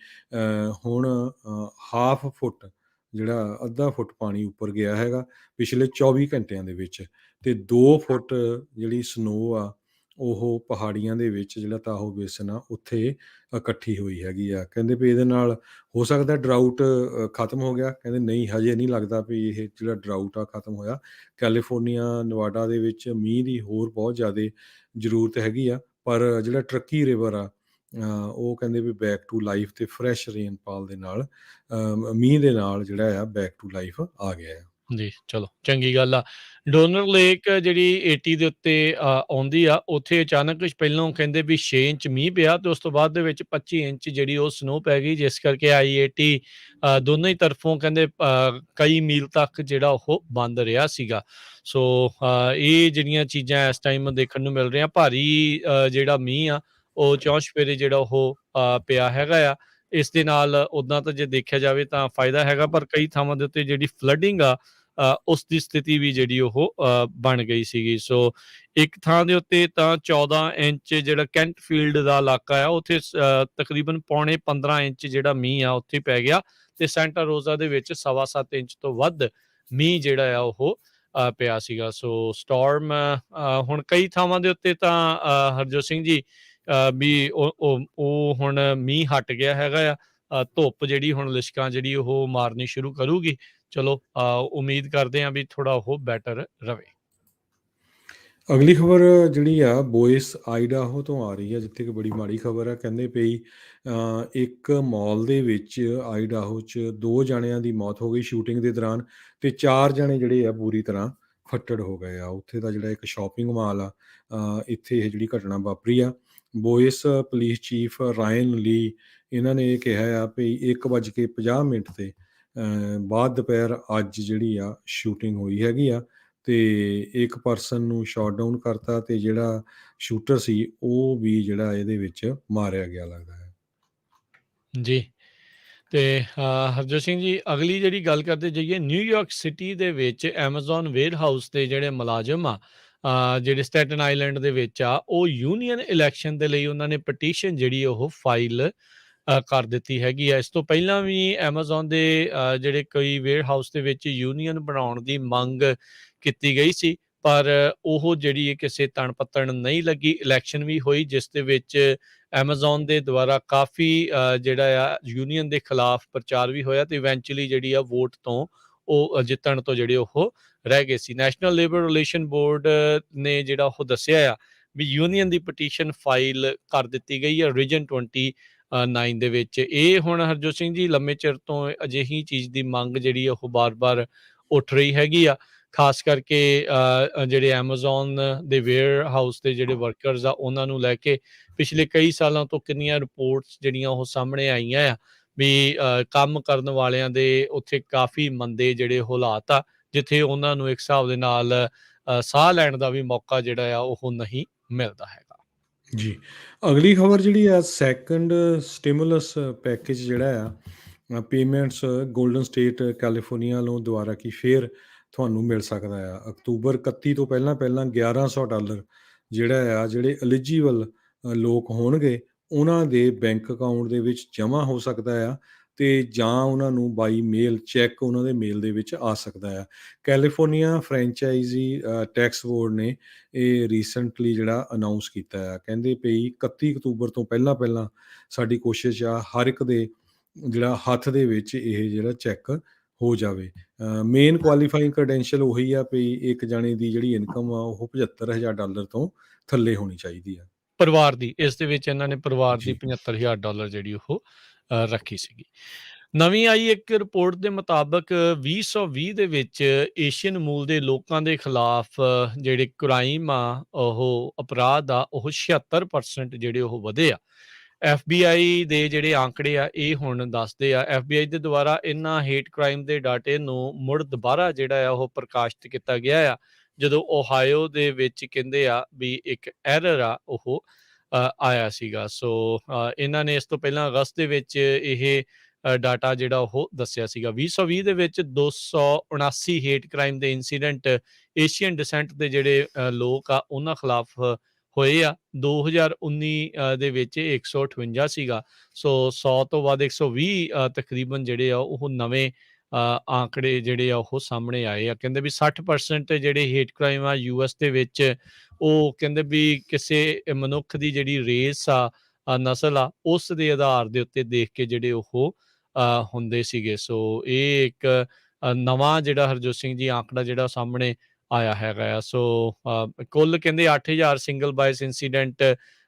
S2: ਹੁਣ ਹਾਫ ਫੁੱਟ ਜਿਹੜਾ ਅੱਧਾ ਫੁੱਟ ਪਾਣੀ ਉੱਪਰ ਗਿਆ ਹੈਗਾ ਪਿਛਲੇ 24 ਘੰਟਿਆਂ ਦੇ ਵਿੱਚ, ਅਤੇ 2 ਫੁੱਟ ਜਿਹੜੀ ਸਨੋ ਆ ਉਹ ਪਹਾੜੀਆਂ ਦੇ ਵਿੱਚ ਜਿਹੜਾ ਤਾਹੋ ਬੇਸਨ ਆ ਉੱਥੇ ਇਕੱਠੀ ਹੋਈ ਹੈਗੀ ਆ। ਕਹਿੰਦੇ ਵੀ ਇਹਦੇ ਨਾਲ ਹੋ ਸਕਦਾ ਡਰਾਊਟ ਖਤਮ ਹੋ ਗਿਆ। ਕਹਿੰਦੇ ਨਹੀਂ, ਹਜੇ ਨਹੀਂ ਲੱਗਦਾ ਵੀ ਇਹ ਜਿਹੜਾ ਡਰਾਊਟ ਆ ਖਤਮ ਹੋਇਆ। ਕੈਲੀਫੋਰਨੀਆ, ਨਵਾਡਾ ਦੇ ਵਿੱਚ ਮੀਂਹ ਦੀ ਹੋਰ ਬਹੁਤ ਜ਼ਿਆਦਾ ਜ਼ਰੂਰਤ ਹੈਗੀ ਆ, ਪਰ ਜਿਹੜਾ ਟਰੱਕੀ ਰਿਵਰ ਆ ਉਹ ਕਹਿੰਦੇ ਵੀ ਬੈਕ ਟੂ ਲਾਈਫ ਅਤੇ ਫਰੈਸ਼ ਰੇਨਫਾਲ ਦੇ ਨਾਲ ਮੀਂਹ ਦੇ ਨਾਲ ਜਿਹੜਾ ਆ ਬੈਕ ਟੂ ਲਾਈਫ ਆ ਗਿਆ ਆ।
S1: ਜੀ, ਚਲੋ ਚੰਗੀ ਗੱਲ ਆ। ਡੋਨਰ ਲੇਕ ਜਿਹੜੀ 80 ਦੇ ਉੱਤੇ ਆਉਂਦੀ ਆ, ਉੱਥੇ ਅਚਾਨਕ ਪਹਿਲੋਂ ਕਹਿੰਦੇ ਵੀ 6 ਇੰਚ ਮੀਂਹ ਪਿਆ ਤੇ ਉਸ ਤੋਂ ਬਾਅਦ ਦੇ ਵਿੱਚ 25 ਇੰਚ ਜਿਹੜੀ ਉਹ ਸਨੋ ਪੈ ਗਈ, ਜਿਸ ਕਰਕੇ I-80 ਦੋਨੋਂ ਹੀ ਤਰਫੋਂ ਕਹਿੰਦੇ ਕਈ ਮੀਲ ਤੱਕ ਜਿਹੜਾ ਉਹ ਬੰਦ ਰਿਹਾ ਸੀਗਾ। ਸੋ ਇਹ ਜਿਹੜੀਆਂ ਚੀਜ਼ਾਂ ਇਸ ਟਾਈਮ ਦੇਖਣ ਨੂੰ ਮਿਲ ਰਹੀਆਂ, ਭਾਰੀ ਜਿਹੜਾ ਮੀਂਹ ਆ ਉਹ ਚੌਂ-ਚੁਫੇਰੇ ਜਿਹੜਾ ਉਹ ਪਿਆ ਹੈਗਾ ਆ। ਇਸ ਦੇ ਨਾਲ ਉੱਦਾਂ ਤਾਂ ਜੇ ਦੇਖਿਆ ਜਾਵੇ ਤਾਂ ਫਾਇਦਾ ਹੈਗਾ, ਪਰ ਕਈ ਥਾਵਾਂ ਦੇ ਉੱਤੇ ਜਿਹੜੀ ਫਲੱਡਿੰਗ ਆ ਉਸ ਦੀ ਸਥਿਤੀ ਵੀ ਜਿਹੜੀ ਉਹ ਬਣ ਗਈ ਸੀਗੀ। ਸੋ ਇੱਕ ਥਾਂ ਦੇ ਉੱਤੇ ਤਾਂ 14 ਇੰਚ ਜਿਹੜਾ ਕੈਂਟਫੀਲਡ ਦਾ ਇਲਾਕਾ ਆ, ਉੱਥੇ ਤਕਰੀਬਨ ਪੌਣੇ 15 ਇੰਚ ਜਿਹੜਾ ਮੀਂਹ ਆ ਉੱਥੇ ਪੈ ਗਿਆ, ਤੇ ਸੈਂਟਾ ਰੋਜ਼ਾ ਦੇ ਵਿੱਚ 7.25 ਇੰਚ ਤੋਂ ਵੱਧ ਮੀਂਹ ਜਿਹੜਾ ਆ ਉਹ ਪਿਆ ਸੀਗਾ। ਸੋ ਸਟਾਰਮ ਹੁਣ ਕਈ ਥਾਵਾਂ ਦੇ ਉੱਤੇ ਤਾਂ ਹਰਜੋਤ ਸਿੰਘ ਜੀ ਵੀ ਉਹ ਹੁਣ ਮੀਂਹ ਹਟ ਗਿਆ ਹੈਗਾ ਆ। ਧੁੱਪ ਜਿਹੜੀ ਹੁਣ ਲਿਸ਼ਕਾਂ ਜਿਹੜੀ ਉਹ ਮਾਰਨੀ ਸ਼ੁਰੂ ਕਰੂਗੀ। ਚਲੋ ਉਮੀਦ ਕਰਦੇ ਹਾਂ ਵੀ ਥੋੜਾ ਉਹ ਬੈਟਰ ਰਵੇ।
S2: ਅਗਲੀ ਖਬਰ ਜਿਹੜੀ ਆ ਬੋਇਸ ਆਈਡਾਹੋ ਤੋਂ ਆ ਰਹੀ ਹੈ, ਜਿੱਥੇ ਕਿ ਬੜੀ ਮਾੜੀ ਖਬਰ ਆ। ਕਹਿੰਦੇ ਪਈ ਇੱਕ ਮਾਲ ਦੇ ਵਿੱਚ ਆਈਡਾਹੋ 'ਚ 2 ਜਾਣਿਆਂ ਦੀ ਮੌਤ ਹੋ ਗਈ ਸ਼ੂਟਿੰਗ ਦੇ ਦੌਰਾਨ, ਤੇ 4 ਜਾਣੇ ਜਿਹੜੇ ਆ ਬੁਰੀ ਤਰ੍ਹਾਂ ਫੱਟੜ ਹੋ ਗਏ ਆ। ਉੱਥੇ ਦਾ ਜਿਹੜਾ ਇੱਕ ਸ਼ਾਪਿੰਗ ਮਾਲ ਆ, ਇੱਥੇ ਇਹ ਜਿਹੜੀ ਘਟਨਾ ਵਾਪਰੀ ਆ। ਬੋਇਸ ਪੁਲਿਸ ਚੀਫ ਰਾਇਨ ਲੀ ਇਹਨਾਂ ਨੇ ਇਹ ਕਿਹਾ ਆ ਵੀ 1:50 'ਤੇ ਬਾਅਦ ਦੁਪਹਿਰ ਅੱਜ ਜਿਹੜੀ ਆ ਸ਼ੂਟਿੰਗ ਹੋਈ ਹੈਗੀ ਆ, ਤੇ ਇੱਕ ਪਰਸਨ ਨੂੰ ਸ਼ਾਟ ਡਾਊਨ ਕਰਤਾ, ਤੇ ਜਿਹੜਾ ਸ਼ੂਟਰ ਸੀ ਉਹ ਵੀ ਜਿਹੜਾ ਇਹਦੇ ਵਿੱਚ ਮਾਰਿਆ ਗਿਆ ਲੱਗਦਾ ਹੈ।
S1: ਜੀ, ਤੇ ਹਰਜੋਤ ਸਿੰਘ ਜੀ, ਅਗਲੀ ਜਿਹੜੀ ਗੱਲ ਕਰਦੇ ਜਾਈਏ, ਨਿਊਯਾਰਕ ਸਿਟੀ ਦੇ ਵਿੱਚ ਐਮਾਜ਼ੋਨ ਵੇਅਰ ਹਾਊਸ ਦੇ ਜਿਹੜੇ ਮੁਲਾਜ਼ਮ ਆ, ਜਿਹੜੇ ਸਟੈਟਨ ਆਈਲੈਂਡ ਦੇ ਵਿੱਚ ਆ, ਉਹ ਯੂਨੀਅਨ ਇਲੈਕਸ਼ਨ ਦੇ ਲਈ ਉਹਨਾਂ ਨੇ ਪਟੀਸ਼ਨ ਜਿਹੜੀ ਉਹ ਫਾਈਲ ਕਰ ਦਿੱਤੀ ਹੈਗੀ ਆ। ਇਸ ਤੋਂ ਪਹਿਲਾਂ ਵੀ ਐਮਾਜ਼ੋਨ ਦੇ ਜਿਹੜੇ ਕਈ ਵੇਅਰ ਹਾਊਸ ਦੇ ਵਿੱਚ ਯੂਨੀਅਨ ਬਣਾਉਣ ਦੀ ਮੰਗ ਕੀਤੀ ਗਈ ਸੀ, ਪਰ ਉਹ ਜਿਹੜੀ ਕਿਸੇ ਤਣ ਪੱਤਣ ਨਹੀਂ ਲੱਗੀ। ਇਲੈਕਸ਼ਨ ਵੀ ਹੋਈ, ਜਿਸ ਦੇ ਵਿੱਚ ਐਮਾਜ਼ੋਨ ਦੇ ਦੁਆਰਾ ਕਾਫੀ ਜਿਹੜਾ ਆ ਯੂਨੀਅਨ ਦੇ ਖਿਲਾਫ ਪ੍ਰਚਾਰ ਵੀ ਹੋਇਆ, ਤੇ ਇਵੈਂਚੁਅਲੀ ਜਿਹੜੀ ਆ ਵੋਟ ਤੋਂ ਉਹ ਜਿੱਤਣ ਤੋਂ ਜਿਹੜੇ ਉਹ ਰਹਿ ਗਏ ਸੀ। ਨੈਸ਼ਨਲ ਲੇਬਰ ਰਿਲੇਸ਼ਨ ਬੋਰਡ ਨੇ ਜਿਹੜਾ ਉਹ ਦੱਸਿਆ ਆ ਵੀ ਯੂਨੀਅਨ ਦੀ ਪਟੀਸ਼ਨ ਫਾਈਲ ਕਰ ਦਿੱਤੀ ਗਈ ਹੈ ਰੀਜਨ 29 ਦੇ ਵਿੱਚ। ਇਹ ਹੁਣ ਹਰਜੋਤ ਸਿੰਘ ਜੀ ਲੰਮੇ ਚਿਰ ਤੋਂ ਅਜਿਹੀ ਚੀਜ਼ ਦੀ ਮੰਗ ਜਿਹੜੀ ਉਹ ਬਾਰ-ਬਾਰ ਉੱਠ ਰਹੀ ਹੈਗੀ ਆ, ਖਾਸ ਕਰਕੇ ਜਿਹੜੇ ਐਮਾਜ਼ੋਨ ਦੇ ਵੇਅਰ ਹਾਊਸ ਦੇ ਜਿਹੜੇ ਵਰਕਰਸ ਆ ਉਹਨਾਂ ਨੂੰ ਲੈ ਕੇ ਪਿਛਲੇ ਕਈ ਸਾਲਾਂ ਤੋਂ ਕਿੰਨੀਆਂ ਰਿਪੋਰਟਸ ਜਿਹੜੀਆਂ ਉਹ ਸਾਹਮਣੇ ਆਈਆਂ ਆ ਵੀ ਕੰਮ ਕਰਨ ਵਾਲਿਆਂ ਦੇ ਉੱਥੇ ਕਾਫੀ ਮੰਦੇ ਜਿਹੜੇ ਹਾਲਾਤ ਆ, ਜਿੱਥੇ ਉਹਨਾਂ ਨੂੰ ਇੱਕ ਹਿਸਾਬ ਦੇ ਨਾਲ ਸਾਹ ਲੈਣ ਦਾ ਵੀ ਮੌਕਾ ਜਿਹੜਾ ਆ ਉਹ ਨਹੀਂ ਮਿਲਦਾ ਹੈਗਾ।
S2: ਜੀ, ਅਗਲੀ ਖਬਰ ਜਿਹੜੀ ਆ ਸੈਕੰਡ ਸਟਿਮੂਲਸ ਪੈਕੇਜ ਜਿਹੜਾ ਆ ਪੇਮੈਂਟਸ ਗੋਲਡਨ ਸਟੇਟ ਕੈਲੀਫੋਰਨੀਆ ਵੱਲੋਂ ਦੁਆਰਾ ਕੀ ਫੇਰ ਤੁਹਾਨੂੰ ਮਿਲ ਸਕਦਾ ਆ। ਅਕਤੂਬਰ 31 ਤੋਂ ਪਹਿਲਾਂ ਪਹਿਲਾਂ $1100 ਜਿਹੜਾ ਆ ਜਿਹੜੇ ਐਲੀਜੀਬਲ ਲੋਕ ਹੋਣਗੇ ਉਹਨਾਂ ਦੇ ਬੈਂਕ ਅਕਾਊਂਟ ਦੇ ਵਿੱਚ ਜਮ੍ਹਾਂ ਹੋ ਸਕਦਾ ਆ, ਤੇ ਜਾਂ ਉਹਨਾਂ ਨੂੰ ਬਾਈ ਮੇਲ ਚੈੱਕ ਉਹਨਾਂ ਦੇ ਮੇਲ ਦੇ ਵਿੱਚ ਆ ਸਕਦਾ ਆ। ਕੈਲੀਫੋਰਨੀਆ ਫਰੈਂਚਾਈਜ਼ੀ ਟੈਕਸ ਬੋਰਡ ਨੇ ਇਹ ਰੀਸੈਂਟਲੀ ਜਿਹੜਾ ਅਨਾਊਂਸ ਕੀਤਾ ਆ। ਕਹਿੰਦੇ ਪਈ 31 ਅਕਤੂਬਰ ਤੋਂ ਪਹਿਲਾਂ ਪਹਿਲਾਂ ਸਾਡੀ ਕੋਸ਼ਿਸ਼ ਆ ਹਰ ਇੱਕ ਦੇ ਜਿਹੜਾ ਹੱਥ ਦੇ ਵਿੱਚ ਇਹ ਜਿਹੜਾ ਚੈੱਕ ਹੋ ਜਾਵੇ। ਮੇਨ ਕੁਆਲੀਫਾਈਂਗ ਕ੍ਰੈਡੈਂਸ਼ੀਅਲ ਉਹੀ ਆ ਵੀ ਇੱਕ ਜਾਣੇ ਦੀ ਜਿਹੜੀ ਇਨਕਮ ਆ ਉਹ $75,000 ਤੋਂ ਥੱਲੇ ਹੋਣੀ ਚਾਹੀਦੀ ਆ
S1: ਪਰਿਵਾਰ ਦੀ। ਇਸ ਦੇ ਵਿੱਚ ਇਹਨਾਂ ਨੇ ਪਰਿਵਾਰ ਦੀ
S2: ਜੀ।
S1: $75,000 ਜਿਹੜੀ ਉਹ ਰੱਖੀ ਸੀਗੀ। ਨਵੀਂ ਆਈ ਇੱਕ ਰਿਪੋਰਟ ਦੇ ਮੁਤਾਬਕ 2020 ਦੇ ਵਿੱਚ ਏਸ਼ੀਅਨ ਮੂਲ ਦੇ ਲੋਕਾਂ ਦੇ ਖਿਲਾਫ ਜਿਹੜੇ ਕ੍ਰਾਈਮ ਆ, ਉਹ ਅਪਰਾਧ ਆ, ਉਹ 76% ਜਿਹੜੇ ਉਹ ਵਧੇ ਆ। FBI ਦੇ ਜਿਹੜੇ ਆંકੜੇ ਆ ਇਹ ਹੁਣ ਦੱਸਦੇ ਆ, FBI ਦੇ ਦੁਆਰਾ ਇਹਨਾਂ ਹੇਟ ਕ੍ਰਾਈਮ ਦੇ ਡਾਟੇ ਨੂੰ ਮੁੜ ਦੁਬਾਰਾ ਜਿਹੜਾ ਆ ਉਹ ਪ੍ਰਕਾਸ਼ਿਤ ਕੀਤਾ ਗਿਆ ਆ, ਜਦੋਂ ਓਹਾਇਓ ਦੇ ਵਿੱਚ ਕਹਿੰਦੇ ਆ ਵੀ ਇੱਕ ਐਰਰ ਆ ਉਹ ਆਇਆ ਸੀਗਾ। ਸੋ ਇਹਨਾਂ ਨੇ ਇਸ ਤੋਂ ਪਹਿਲਾਂ ਅਗਸਤ ਦੇ ਵਿੱਚ ਇਹ ਡਾਟਾ ਜਿਹੜਾ ਉਹ ਦੱਸਿਆ ਸੀਗਾ। 2020 ਦੇ ਵਿੱਚ 279 ਹੇਟ ਕ੍ਰਾਈਮ ਦੇ ਇਨਸੀਡੈਂਟ ਏਸ਼ੀਅਨ ਡਿਸੈਂਟ ਦੇ ਜਿਹੜੇ ਲੋਕ ਆ ਉਹਨਾਂ ਖਿਲਾਫ ਹੋਏ ਆ। 2019 ਦੇ ਵਿੱਚ 158 ਸੀਗਾ। ਸੋ 100 ਤੋਂ ਵੱਧ 120 ਤਕਰੀਬਨ ਜਿਹੜੇ ਆ ਉਹ ਨਵੇਂ ਆંકੜੇ ਜਿਹੜੇ ਆ ਉਹ ਸਾਹਮਣੇ ਆਏ ਆ। ਕਹਿੰਦੇ ਵੀ 60% ਜਿਹੜੇ ਹੇਟ ਕ੍ਰਾਈਮ ਆ US ਦੇ ਵਿੱਚ, ਉਹ ਕਹਿੰਦੇ ਵੀ ਕਿਸੇ ਮਨੁੱਖ ਦੀ ਜਿਹੜੀ ਰੇਸ ਆ, ਨਸਲ ਆ, ਉਸ ਦੇ ਆਧਾਰ ਦੇ ਉੱਤੇ ਦੇਖ ਕੇ ਜਿਹੜੇ ਉਹ ਹੁੰਦੇ ਸੀਗੇ। ਸੋ ਇਹ ਇੱਕ ਨਵਾਂ ਜਿਹੜਾ ਹਰਜੋਤ ਸਿੰਘ ਜੀ ਆંકੜਾ ਜਿਹੜਾ ਸਾਹਮਣੇ ਆਇਆ ਹੈਗਾ ਆ। ਸੋ ਕੁੱਲ ਕਹਿੰਦੇ 8000 ਸਿੰਗਲ ਬਾਇਸ ਇੰਸੀਡੈਂਟ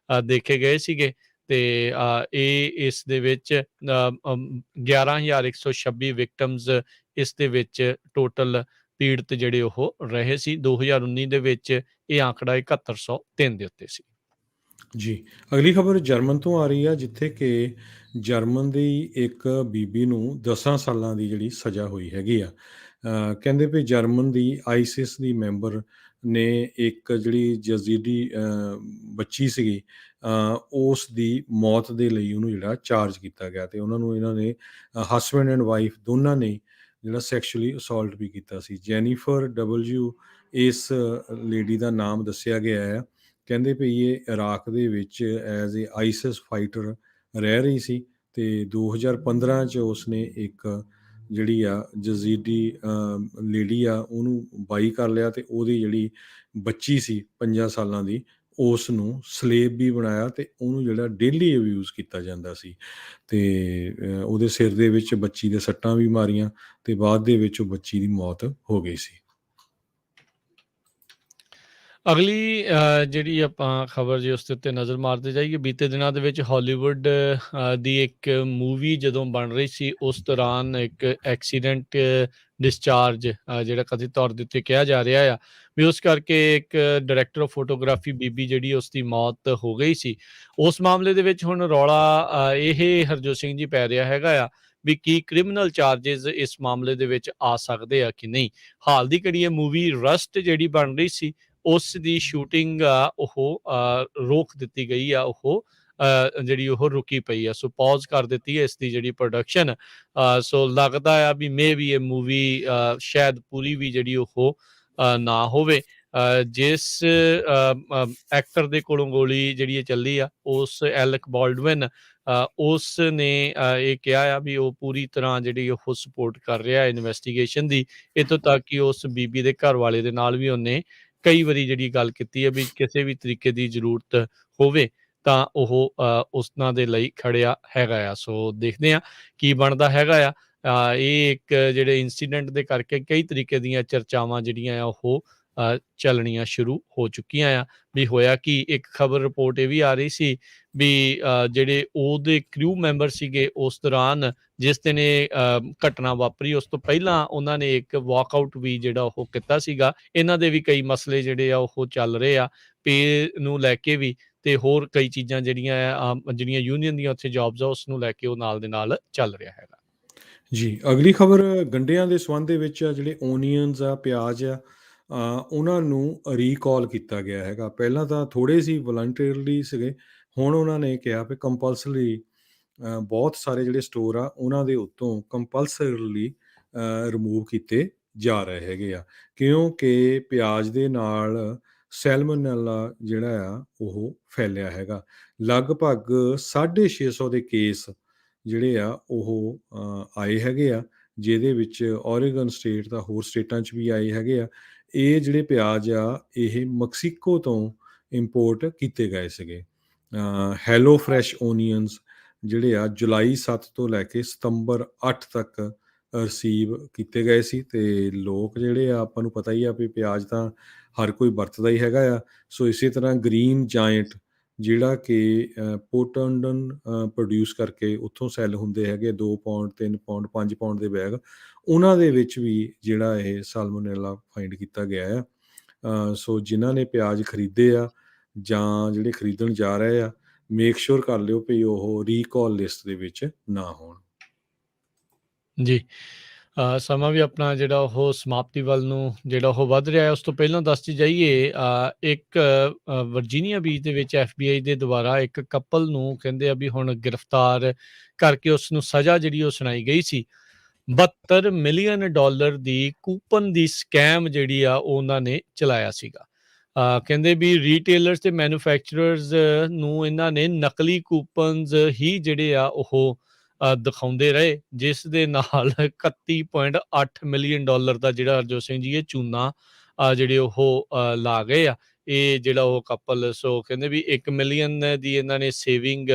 S1: ਦੇਖੇ ਗਏ ਸੀਗੇ, ਤੇ ਇਹ ਇਸ ਦੇ ਵਿੱਚ 11,126 ਵਿਕਟਮਸ ਇਸ ਦੇ ਵਿੱਚ ਟੋਟਲ ਪੀੜਤ ਜਿਹੜੇ ਉਹ ਰਹੇ ਸੀ। 2019 ਦੇ ਵਿੱਚ ਇਹ ਆંકੜਾ 7103 ਦੇ ਉੱਤੇ ਸੀ।
S2: ਜੀ, ਅਗਲੀ ਖਬਰ ਜਰਮਨ ਤੋਂ ਆ ਰਹੀ ਆ, ਜਿੱਥੇ ਕਿ ਜਰਮਨ ਦੀ ਇੱਕ ਬੀਬੀ ਨੂੰ 10 ਸਾਲਾਂ ਦੀ ਜਿਹੜੀ ਸਜ਼ਾ ਹੋਈ ਹੈਗੀ ਆ। ਕਹਿੰਦੇ ਵੀ ਜਰਮਨ ਦੀ ਆਈਸਿਸ ਦੀ ਮੈਂਬਰ ਨੇ ਇੱਕ ਜਿਹੜੀ ਜਜ਼ੀਦੀ ਬੱਚੀ ਸੀਗੀ, ਉਸ ਦੀ ਮੌਤ ਦੇ ਲਈ ਉਹਨੂੰ ਜਿਹੜਾ ਚਾਰਜ ਕੀਤਾ ਗਿਆ, ਤੇ ਉਹਨਾਂ ਨੂੰ ਇਹਨਾਂ ਨੇ ਹਸਬੈਂਡ ਐਂਡ ਵਾਈਫ ਦੋਨਾਂ ਨੇ ਜਿਹੜਾ ਸੈਕਸ਼ੂਅਲੀ ਅਸੌਲਟ ਵੀ ਕੀਤਾ ਸੀ। ਜੈਨੀਫਰ W ਇਸ ਲੇਡੀ ਦਾ ਨਾਮ ਦੱਸਿਆ ਗਿਆ ਹੈ। ਕਹਿੰਦੇ ਵੀ ਇਹ ਇਰਾਕ ਦੇ ਵਿੱਚ ਐਜ਼ ਏ ਆਈਸਿਸ ਫਾਈਟਰ ਰਹਿ ਰਹੀ ਸੀ, ਤੇ 2015 'ਚ ਉਸਨੇ ਇੱਕ ਜਿਹੜੀ ਆ ਜਜ਼ੀਦੀ ਲੇਡੀ ਆ ਉਹਨੂੰ ਬਾਈ ਕਰ ਲਿਆ, ਤੇ ਉਹਦੀ ਜਿਹੜੀ ਬੱਚੀ ਸੀ 5 ਸਾਲਾਂ ਦੀ, ਉਸ ਨੂੰ ਸਲੇਵ ਵੀ ਬਣਾਇਆ, ਤੇ ਉਹਨੂੰ ਜਿਹੜਾ ਡੇਲੀ ਅਬਿਊਜ਼ ਕੀਤਾ ਜਾਂਦਾ ਸੀ, ਤੇ ਉਹਦੇ ਸਿਰ ਦੇ ਵਿੱਚ ਬੱਚੀ ਦੇ ਸੱਟਾਂ ਵੀ ਮਾਰੀਆਂ, ਤੇ ਬਾਅਦ ਦੇ ਵਿੱਚ ਉਹ ਬੱਚੀ ਦੀ ਮੌਤ ਹੋ ਗਈ ਸੀ।
S1: ਅਗਲੀ ਜਿਹੜੀ ਆਪਾਂ ਖਬਰ ਜੀ ਉਸ ਦੇ ਉੱਤੇ ਨਜ਼ਰ ਮਾਰਦੇ ਜਾਈਏ। ਬੀਤੇ ਦਿਨਾਂ ਦੇ ਵਿੱਚ ਹਾਲੀਵੁੱਡ ਦੀ ਇੱਕ ਮੂਵੀ ਜਦੋਂ ਬਣ ਰਹੀ ਸੀ, ਉਸ ਦੌਰਾਨ ਇੱਕ ਐਕਸੀਡੈਂਟ ਡਿਸਚਾਰਜ ਜਿਹੜਾ ਕਥਿਤ ਤੌਰ ਦੇ ਉੱਤੇ ਕਿਹਾ ਜਾ ਰਿਹਾ ਆ ਵੀ ਉਸ ਕਰਕੇ ਇੱਕ ਡਾਇਰੈਕਟਰ ਆਫ ਫੋਟੋਗ੍ਰਾਫੀ ਬੀਬੀ ਜਿਹੜੀ ਉਸ ਦੀ ਮੌਤ ਹੋ ਗਈ ਸੀ। ਉਸ ਮਾਮਲੇ ਦੇ ਵਿੱਚ ਹੁਣ ਰੌਲਾ ਇਹ ਹਰਜੋਤ ਸਿੰਘ ਜੀ ਪੈ ਰਿਹਾ ਹੈਗਾ ਆ ਵੀ ਕੀ ਕ੍ਰਿਮੀਨਲ ਚਾਰਜਸ ਇਸ ਮਾਮਲੇ ਦੇ ਵਿੱਚ ਆ ਸਕਦੇ ਆ ਕਿ ਨਹੀਂ। ਹਾਲ ਦੀ ਘੜੀ ਇਹ ਮੂਵੀ ਰਸਟ ਜਿਹੜੀ ਬਣ ਰਹੀ ਸੀ, ਉਸ ਦੀ ਸ਼ੂਟਿੰਗ ਆ ਉਹ ਰੋਕ ਦਿੱਤੀ ਗਈ ਆ, ਉਹ ਜਿਹੜੀ ਉਹ ਰੁਕੀ ਪਈ ਆ। ਸੋ ਪੌਜ਼ ਕਰ ਦਿੱਤੀ ਹੈ ਇਸ ਦੀ ਜਿਹੜੀ ਪ੍ਰੋਡਕਸ਼ਨ। ਸੋ ਲੱਗਦਾ ਆ ਵੀ ਵੀ ਇਹ ਮੂਵੀ ਸ਼ਾਇਦ ਪੂਰੀ ਵੀ ਜਿਹੜੀ ਉਹ ਨਾ ਹੋਵੇ। ਜਿਸ ਐਕਟਰ ਦੇ ਕੋਲੋਂ ਗੋਲੀ ਜਿਹੜੀ ਇਹ ਚੱਲੀ ਆ, ਉਸ ਐਲਕ ਬਾਲਡਵਿਨ, ਉਸ ਨੇ ਇਹ ਕਿਹਾ ਆ ਵੀ ਉਹ ਪੂਰੀ ਤਰ੍ਹਾਂ ਜਿਹੜੀ ਉਹ ਸਪੋਰਟ ਕਰ ਰਿਹਾ ਇਨਵੈਸਟੀਗੇਸ਼ਨ ਦੀ। ਇੱਥੋਂ ਤੱਕ ਕਿ ਉਸ ਬੀਬੀ ਦੇ ਘਰ ਵਾਲੇ ਦੇ ਨਾਲ ਵੀ ਉਹਨੇ ਕਈ ਵਾਰੀ ਜਿਹੜੀ ਗੱਲ ਕੀਤੀ ਹੈ ਵੀ ਕਿਸੇ ਵੀ ਤਰੀਕੇ ਦੀ ਜ਼ਰੂਰਤ ਹੋਵੇ ਤਾਂ ਉਹ ਉਸਨਾਂ ਦੇ ਲਈ ਖੜਿਆ ਹੈਗਾ ਆ। ਸੋ ਦੇਖਦੇ ਹਾਂ ਕੀ ਬਣਦਾ ਹੈਗਾ ਆ। ਇਹ ਇੱਕ ਜਿਹੜੇ ਇੰਸੀਡੈਂਟ ਦੇ ਕਰਕੇ ਕਈ ਤਰੀਕੇ ਦੀਆਂ ਚਰਚਾਵਾਂ ਜਿਹੜੀਆਂ ਆ ਉਹ ਚੱਲਣੀਆਂ ਸ਼ੁਰੂ ਹੋ ਚੁੱਕੀਆਂ ਆ ਵੀ ਹੋਇਆ ਕਿ ਇੱਕ ਖਬਰ ਰਿਪੋਰਟ ਇਹ ਵੀ ਆ ਰਹੀ ਸੀ ਵੀ ਜਿਹੜੇ ਉਹਦੇ ਕਰੂ ਮੈਂਬਰ ਸੀਗੇ ਉਸ ਦੌਰਾਨ ਜਿਸ ਦਿਨ ਇਹ ਘਟਨਾ ਵਾਪਰੀ, ਉਸ ਤੋਂ ਪਹਿਲਾਂ ਉਹਨਾਂ ਨੇ ਇੱਕ ਵਾਕਆਊਟ ਵੀ ਜਿਹੜਾ ਉਹ ਕੀਤਾ ਸੀਗਾ। ਇਹਨਾਂ ਦੇ ਵੀ ਕਈ ਮਸਲੇ ਜਿਹੜੇ ਆ ਉਹ ਚੱਲ ਰਹੇ ਆ, ਪੇ ਨੂੰ ਲੈ ਕੇ ਵੀ, ਤੇ ਹੋਰ ਕਈ ਚੀਜ਼ਾਂ ਜਿਹੜੀਆਂ ਆ ਜਿਹੜੀਆਂ ਯੂਨੀਅਨ ਦੀਆਂ ਉੱਥੇ ਜੌਬਸ ਆ ਉਸ ਨੂੰ ਲੈ ਕੇ ਉਹ ਨਾਲ ਦੇ ਨਾਲ ਚੱਲ ਰਿਹਾ ਹੈਗਾ।
S2: ਜੀ, ਅਗਲੀ ਖਬਰ ਗੰਢਿਆਂ ਦੇ ਸੰਬੰਧ ਦੇ ਵਿੱਚ ਆ। ਜਿਹੜੇ ਓਨੀਅਨਸ ਆ, ਪਿਆਜ਼ ਆ, ਉਹਨਾਂ ਨੂੰ ਰੀਕਾਲ ਕੀਤਾ ਗਿਆ ਹੈਗਾ। ਪਹਿਲਾਂ ਤਾਂ ਥੋੜ੍ਹੇ ਸੀ ਵਲੰਟੀਅਰਲੀ ਸੀਗੇ, ਹੁਣ ਉਹਨਾਂ ਨੇ ਕਿਹਾ ਵੀ ਕੰਪਲਸਰੀ ਬਹੁਤ ਸਾਰੇ ਜਿਹੜੇ ਸਟੋਰ ਆ ਉਹਨਾਂ ਦੇ ਉੱਤੋਂ ਕੰਪਲਸਰੀਲੀ ਰਿਮੂਵ ਕੀਤੇ ਜਾ ਰਹੇ ਹੈਗੇ ਆ, ਕਿਉਂਕਿ ਪਿਆਜ਼ ਦੇ ਨਾਲ ਸੈਲਮੋਨੈਲਾ ਜਿਹੜਾ ਆ ਉਹ ਫੈਲਿਆ ਹੈਗਾ। ਲਗਭਗ 650 ਦੇ ਕੇਸ ਜਿਹੜੇ ਆ ਉਹ ਆਏ ਹੈਗੇ ਆ, ਜਿਹਦੇ ਵਿੱਚ ਓਰੇਗਨ ਸਟੇਟ ਦਾ, ਹੋਰ ਸਟੇਟਾਂ 'ਚ ਵੀ ਆਏ ਹੈਗੇ ਆ। ਇਹ ਜਿਹੜੇ ਪਿਆਜ਼ ਆ ਇਹ ਮੈਕਸੀਕੋ ਤੋਂ ਇੰਪੋਰਟ ਕੀਤੇ ਗਏ ਸੀਗੇ। ਹੈਲੋ ਫਰੈਸ਼ ਓਨੀਅਨਸ ਜਿਹੜੇ ਆ ਜੁਲਾਈ 7 ਤੋਂ ਲੈ ਕੇ ਸਤੰਬਰ 8 ਤੱਕ ਰਿਸੀਵ ਕੀਤੇ ਗਏ ਸੀ, ਤੇ ਲੋਕ ਜਿਹੜੇ ਆ, ਆਪਾਂ ਨੂੰ ਪਤਾ ਹੀ ਆ ਵੀ ਪਿਆਜ਼ ਤਾਂ ਹਰ ਕੋਈ ਵਰਤਦਾ ਹੀ ਹੈਗਾ ਆ। ਸੋ ਇਸੇ ਤਰ੍ਹਾਂ ਗ੍ਰੀਨ ਜਾਇੰਟ ਜਿਹੜਾ ਕਿ ਪੋਟੰਡਨ ਪ੍ਰੋਡਿਊਸ ਕਰਕੇ ਉੱਥੋਂ ਸੈੱਲ ਹੁੰਦੇ ਹੈਗੇ 2 ਪੌਂਡ 3 ਪੌਂਡ 5 ਪੌਂਡ ਦੇ ਬੈਗ, ਉਹਨਾਂ ਦੇ ਵਿੱਚ ਵੀ ਜਿਹੜਾ ਇਹ ਸਾਲਮੋਨੈਲਾ ਫਾਈਂਡ ਕੀਤਾ ਗਿਆ ਆ। ਸੋ ਜਿਨ੍ਹਾਂ ਨੇ ਪਿਆਜ਼ ਖਰੀਦੇ ਆ ਜਾਂ ਜਿਹੜੇ ਖਰੀਦਣ ਜਾ ਰਹੇ ਆ, ਮੇਕ ਸ਼ੋਰ ਕਰ ਲਿਓ ਵੀ ਉਹ ਰੀਕਾਲ ਲਿਸਟ ਦੇ ਵਿੱਚ ਨਾ ਹੋਣ।
S1: ਜੀ। ਸਮਾਂ ਵੀ ਆਪਣਾ ਜਿਹੜਾ ਉਹ ਸਮਾਪਤੀ ਵੱਲ ਨੂੰ ਜਿਹੜਾ ਉਹ ਵੱਧ ਰਿਹਾ ਹੈ। ਉਸ ਤੋਂ ਪਹਿਲਾਂ ਦੱਸਦੀ ਜਾਈਏ, ਇੱਕ ਵਰਜੀਨੀਆ ਬੀਚ ਦੇ ਵਿੱਚ FBI ਦੇ ਦੁਆਰਾ ਇੱਕ ਕਪਲ ਨੂੰ ਕਹਿੰਦੇ ਆ ਵੀ ਹੁਣ ਗ੍ਰਿਫਤਾਰ ਕਰਕੇ ਉਸ ਨੂੰ ਸਜ਼ਾ ਜਿਹੜੀ ਉਹ ਸੁਣਾਈ ਗਈ ਸੀ। $72 ਮਿਲੀਅਨ ਦੀ ਕੂਪਨ ਦੀ ਸਕੈਮ ਜਿਹੜੀ ਆ ਉਹ ਉਹਨਾਂ ਨੇ ਚਲਾਇਆ ਸੀਗਾ। ਕਹਿੰਦੇ ਵੀ ਰੀਟੇਲਰਸ ਤੇ ਮੈਨੂਫੈਕਚਰਰਸ ਨੂੰ ਇਹਨਾਂ ਨੇ ਨਕਲੀ ਕੂਪਨਸ ਹੀ ਜਿਹੜੇ ਆ ਉਹ ਦਿਖਾਉਂਦੇ ਰਹੇ, ਜਿਸ ਦੇ ਨਾਲ $31.8 ਮਿਲੀਅਨ ਦਾ ਜਿਹੜਾ ਹਰਜੋਤ ਸਿੰਘ ਜੀ ਇਹ ਚੂਨਾ ਜਿਹੜੇ ਉਹ ਲਾ ਗਏ ਆ। ਇਹ ਜਿਹੜਾ ਉਹ ਕਪਲ, ਸੋ ਕਹਿੰਦੇ ਵੀ 1 ਮਿਲੀਅਨ ਦੀ ਇਹਨਾਂ ਨੇ ਸੇਵਿੰਗ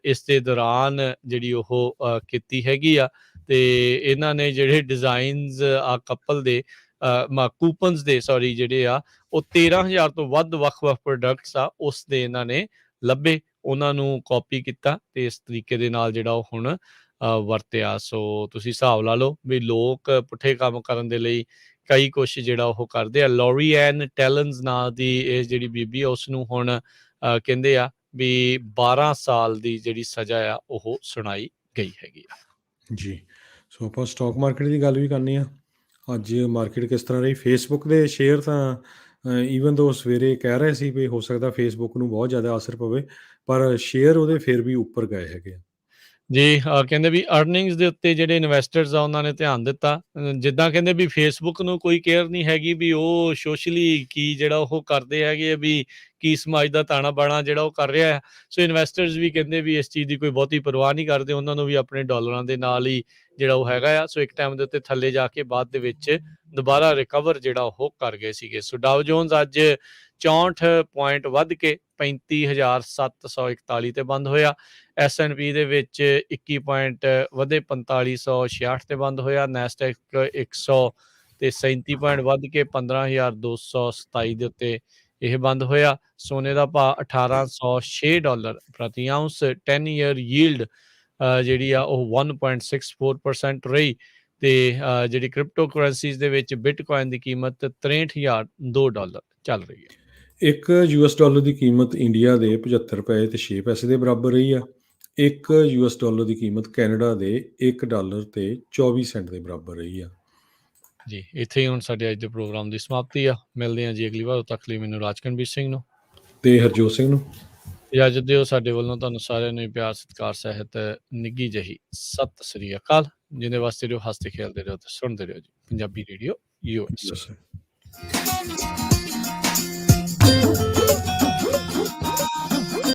S1: ਇਸ ਦੇ ਦੌਰਾਨ ਜਿਹੜੀ ਉਹ ਕੀਤੀ ਹੈਗੀ ਆ। ਤੇ ਇਹਨਾਂ ਨੇ ਜਿਹੜੇ ਡਿਜ਼ਾਈਨਸ ਆ ਕਪਲ ਦੇ ਕੂਪਨਸ ਦੇ ਜਿਹੜੇ ਆ ਉਹ 13,000 ਤੋਂ ਵੱਧ ਵੱਖ-ਵੱਖ ਪ੍ਰੋਡਕਟਸ ਆ ਉਸ ਦੇ ਇਹਨਾਂ ਨੇ ਲੱਭੇ, ਉਹਨਾਂ ਨੂੰ ਕਾਪੀ ਕੀਤਾ ਤੇ ਇਸ ਤਰੀਕੇ ਦੇ ਨਾਲ ਜਿਹੜਾ ਉਹ ਹੁਣ ਵਰਤਿਆ। ਸੋ ਤੁਸੀਂ ਹਿਸਾਬ ਲਾ ਲਓ ਵੀ ਲੋਕ ਪੁੱਠੇ ਕੰਮ ਕਰਨ ਦੇ ਲਈ ਕਈ ਕੁਛ ਜਿਹੜਾ ਉਹ ਕਰਦੇ ਆ। ਲੌਰੀ ਐਨ ਟੈਲਨਸ ਨਾਂ ਦੀ ਇਹ ਜਿਹੜੀ ਬੀਬੀ ਆ ਉਸ ਨੂੰ ਹੁਣ ਕਹਿੰਦੇ ਆ ਵੀ 12 ਸਾਲ ਦੀ ਜਿਹੜੀ ਸਜ਼ਾ ਆ ਉਹ ਸੁਣਾਈ ਗਈ ਹੈਗੀ ਆ।
S2: ਜੀ, ਸੋ ਆਪਾਂ ਸਟਾਕ ਮਾਰਕੀਟ ਦੀ ਗੱਲ ਵੀ ਕਰਨੀ ਆ। ਅੱਜ ਮਾਰਕੀਟ ਕਿਸ ਤਰ੍ਹਾਂ ਰਹੀ? ਫੇਸਬੁੱਕ ਦੇ ਸ਼ੇਅਰ ਤਾਂ ਈਵਨ ਦੋ ਸਵੇਰੇ ਕਹਿ ਰਹੇ ਸੀ ਵੀ ਹੋ ਸਕਦਾ ਫੇਸਬੁੱਕ ਨੂੰ ਬਹੁਤ ਜ਼ਿਆਦਾ ਅਸਰ ਪਵੇ, ਪਰ ਸ਼ੇਅਰ ਉਹਦੇ ਫਿਰ ਵੀ ਉੱਪਰ ਗਏ ਹੈਗੇ ਆ।
S1: ਜੀ, ਕਹਿੰਦੇ ਵੀ ਅਰਨਿੰਗਸ ਦੇ ਉੱਤੇ ਜਿਹੜੇ ਇਨਵੈਸਟਰਸ ਆ ਉਹਨਾਂ ਨੇ ਧਿਆਨ ਦਿੱਤਾ। ਜਿੱਦਾਂ ਕਹਿੰਦੇ ਵੀ ਫੇਸਬੁੱਕ ਨੂੰ ਕੋਈ ਕੇਅਰ ਨਹੀਂ ਹੈਗੀ ਵੀ ਉਹ ਸੋਸ਼ਲੀ ਕੀ ਜਿਹੜਾ ਉਹ ਕਰਦੇ ਹੈਗੇ ਆ, ਵੀ ਕੀ ਸਮਾਜ ਦਾ ਤਾਣਾ ਬਾਣਾ ਜਿਹੜਾ ਉਹ ਕਰ ਰਿਹਾ ਹੈ। ਸੋ ਇਨਵੈਸਟਰਸ ਵੀ ਕਹਿੰਦੇ ਵੀ ਇਸ ਚੀਜ਼ ਦੀ ਕੋਈ ਬਹੁਤੀ ਪਰਵਾਹ ਨਹੀਂ ਕਰਦੇ, ਉਹਨਾਂ ਨੂੰ ਵੀ ਆਪਣੇ ਡਾਲਰਾਂ ਦੇ ਨਾਲ ਹੀ ਜਿਹੜਾ ਉਹ ਹੈਗਾ ਆ। ਸੋ ਇੱਕ ਟਾਈਮ ਦੇ ਉੱਤੇ ਥੱਲੇ ਜਾ ਕੇ ਬਾਅਦ ਦੇ ਵਿੱਚ ਦੁਬਾਰਾ ਰਿਕਵਰ ਜਿਹੜਾ ਉਹ ਕਰ ਗਏ ਸੀਗੇ। ਸੋ ਡਾਓ ਜੋਨਸ ਅੱਜ 64 ਪੁਆਇੰਟ ਵੱਧ ਕੇ 35,741 ਤੇ ਬੰਦ ਹੋਇਆ। S&P ਦੇ ਵਿੱਚ 21 ਪੁਆਇੰਟ ਵਧੇ 4566 ਤੇ ਬੰਦ ਹੋਇਆ। ਨੈਸਡੈਕ 100 ਤੇ 37 ਪੁਆਇੰਟ ਵੱਧ ਕੇ 15,227 ਦੇ ਉੱਤੇ ਇਹ ਬੰਦ ਹੋਇਆ। ਸੋਨੇ ਦਾ ਭਾਅ $1,806 ਪ੍ਰਤੀ ਆਉਂਸ। 10 ਈਅਰ ਯੀਲਡ ਜਿਹੜੀ ਆ ਉਹ 1.64% ਰਹੀ। ਤੇ ਜਿਹੜੀ ਕ੍ਰਿਪਟੋ ਕਰੰਸੀਜ਼ ਦੇ ਵਿੱਚ ਬਿਟਕੋਇਨ ਦੀ ਕੀਮਤ $63,002 ਚੱਲ ਰਹੀ ਹੈ।
S2: ਇੱਕ $US ਦੀ ਕੀਮਤ ਇੰਡੀਆ ਦੇ 75 ਰੁਪਏ ਤੇ 6 ਪੈਸੇ ਦੇ ਬਰਾਬਰ ਰਹੀ ਆ। ਇੱਕ $US ਦੀ ਕੀਮਤ ਕੈਨੇਡਾ ਦੇ $1 ਤੇ 24 ਸੈਂਟ ਦੇ ਬਰਾਬਰ ਰਹੀ ਆ।
S1: ਜੀ, ਇੱਥੇ ਹੀ ਹੁਣ ਸਾਡੇ ਅੱਜ ਦੇ ਪ੍ਰੋਗਰਾਮ ਦੀ ਸਮਾਪਤੀ ਆ। ਮਿਲਦੇ ਹਾਂ ਜੀ ਅਗਲੀ ਵਾਰ। ਉਦੋਂ ਤੱਕ ਲਈ ਮੈਨੂੰ ਰਾਜਕਨਵੀਰ ਸਿੰਘ ਨੂੰ
S2: ਤੇ ਹਰਜੋਤ ਸਿੰਘ ਨੂੰ
S1: ਇਜਾਜ਼ਤ ਦਿਓ। ਸਾਡੇ ਵੱਲੋਂ ਤੁਹਾਨੂੰ ਸਾਰਿਆਂ ਨੂੰ ਪਿਆਰ, ਸਤਿਕਾਰ ਸਹਿਤ ਨਿੱਘੀ ਜਿਹੀ ਸਤਿ ਸ੍ਰੀ ਅਕਾਲ। ਜਿਹਦੇ ਵਾਸਤੇ ਰਹੋ, ਹੱਸਦੇ ਖੇਡਦੇ ਰਹੋ ਤੇ ਸੁਣਦੇ ਰਹੋ ਜੀ ਪੰਜਾਬੀ ਰੇਡੀਓ US।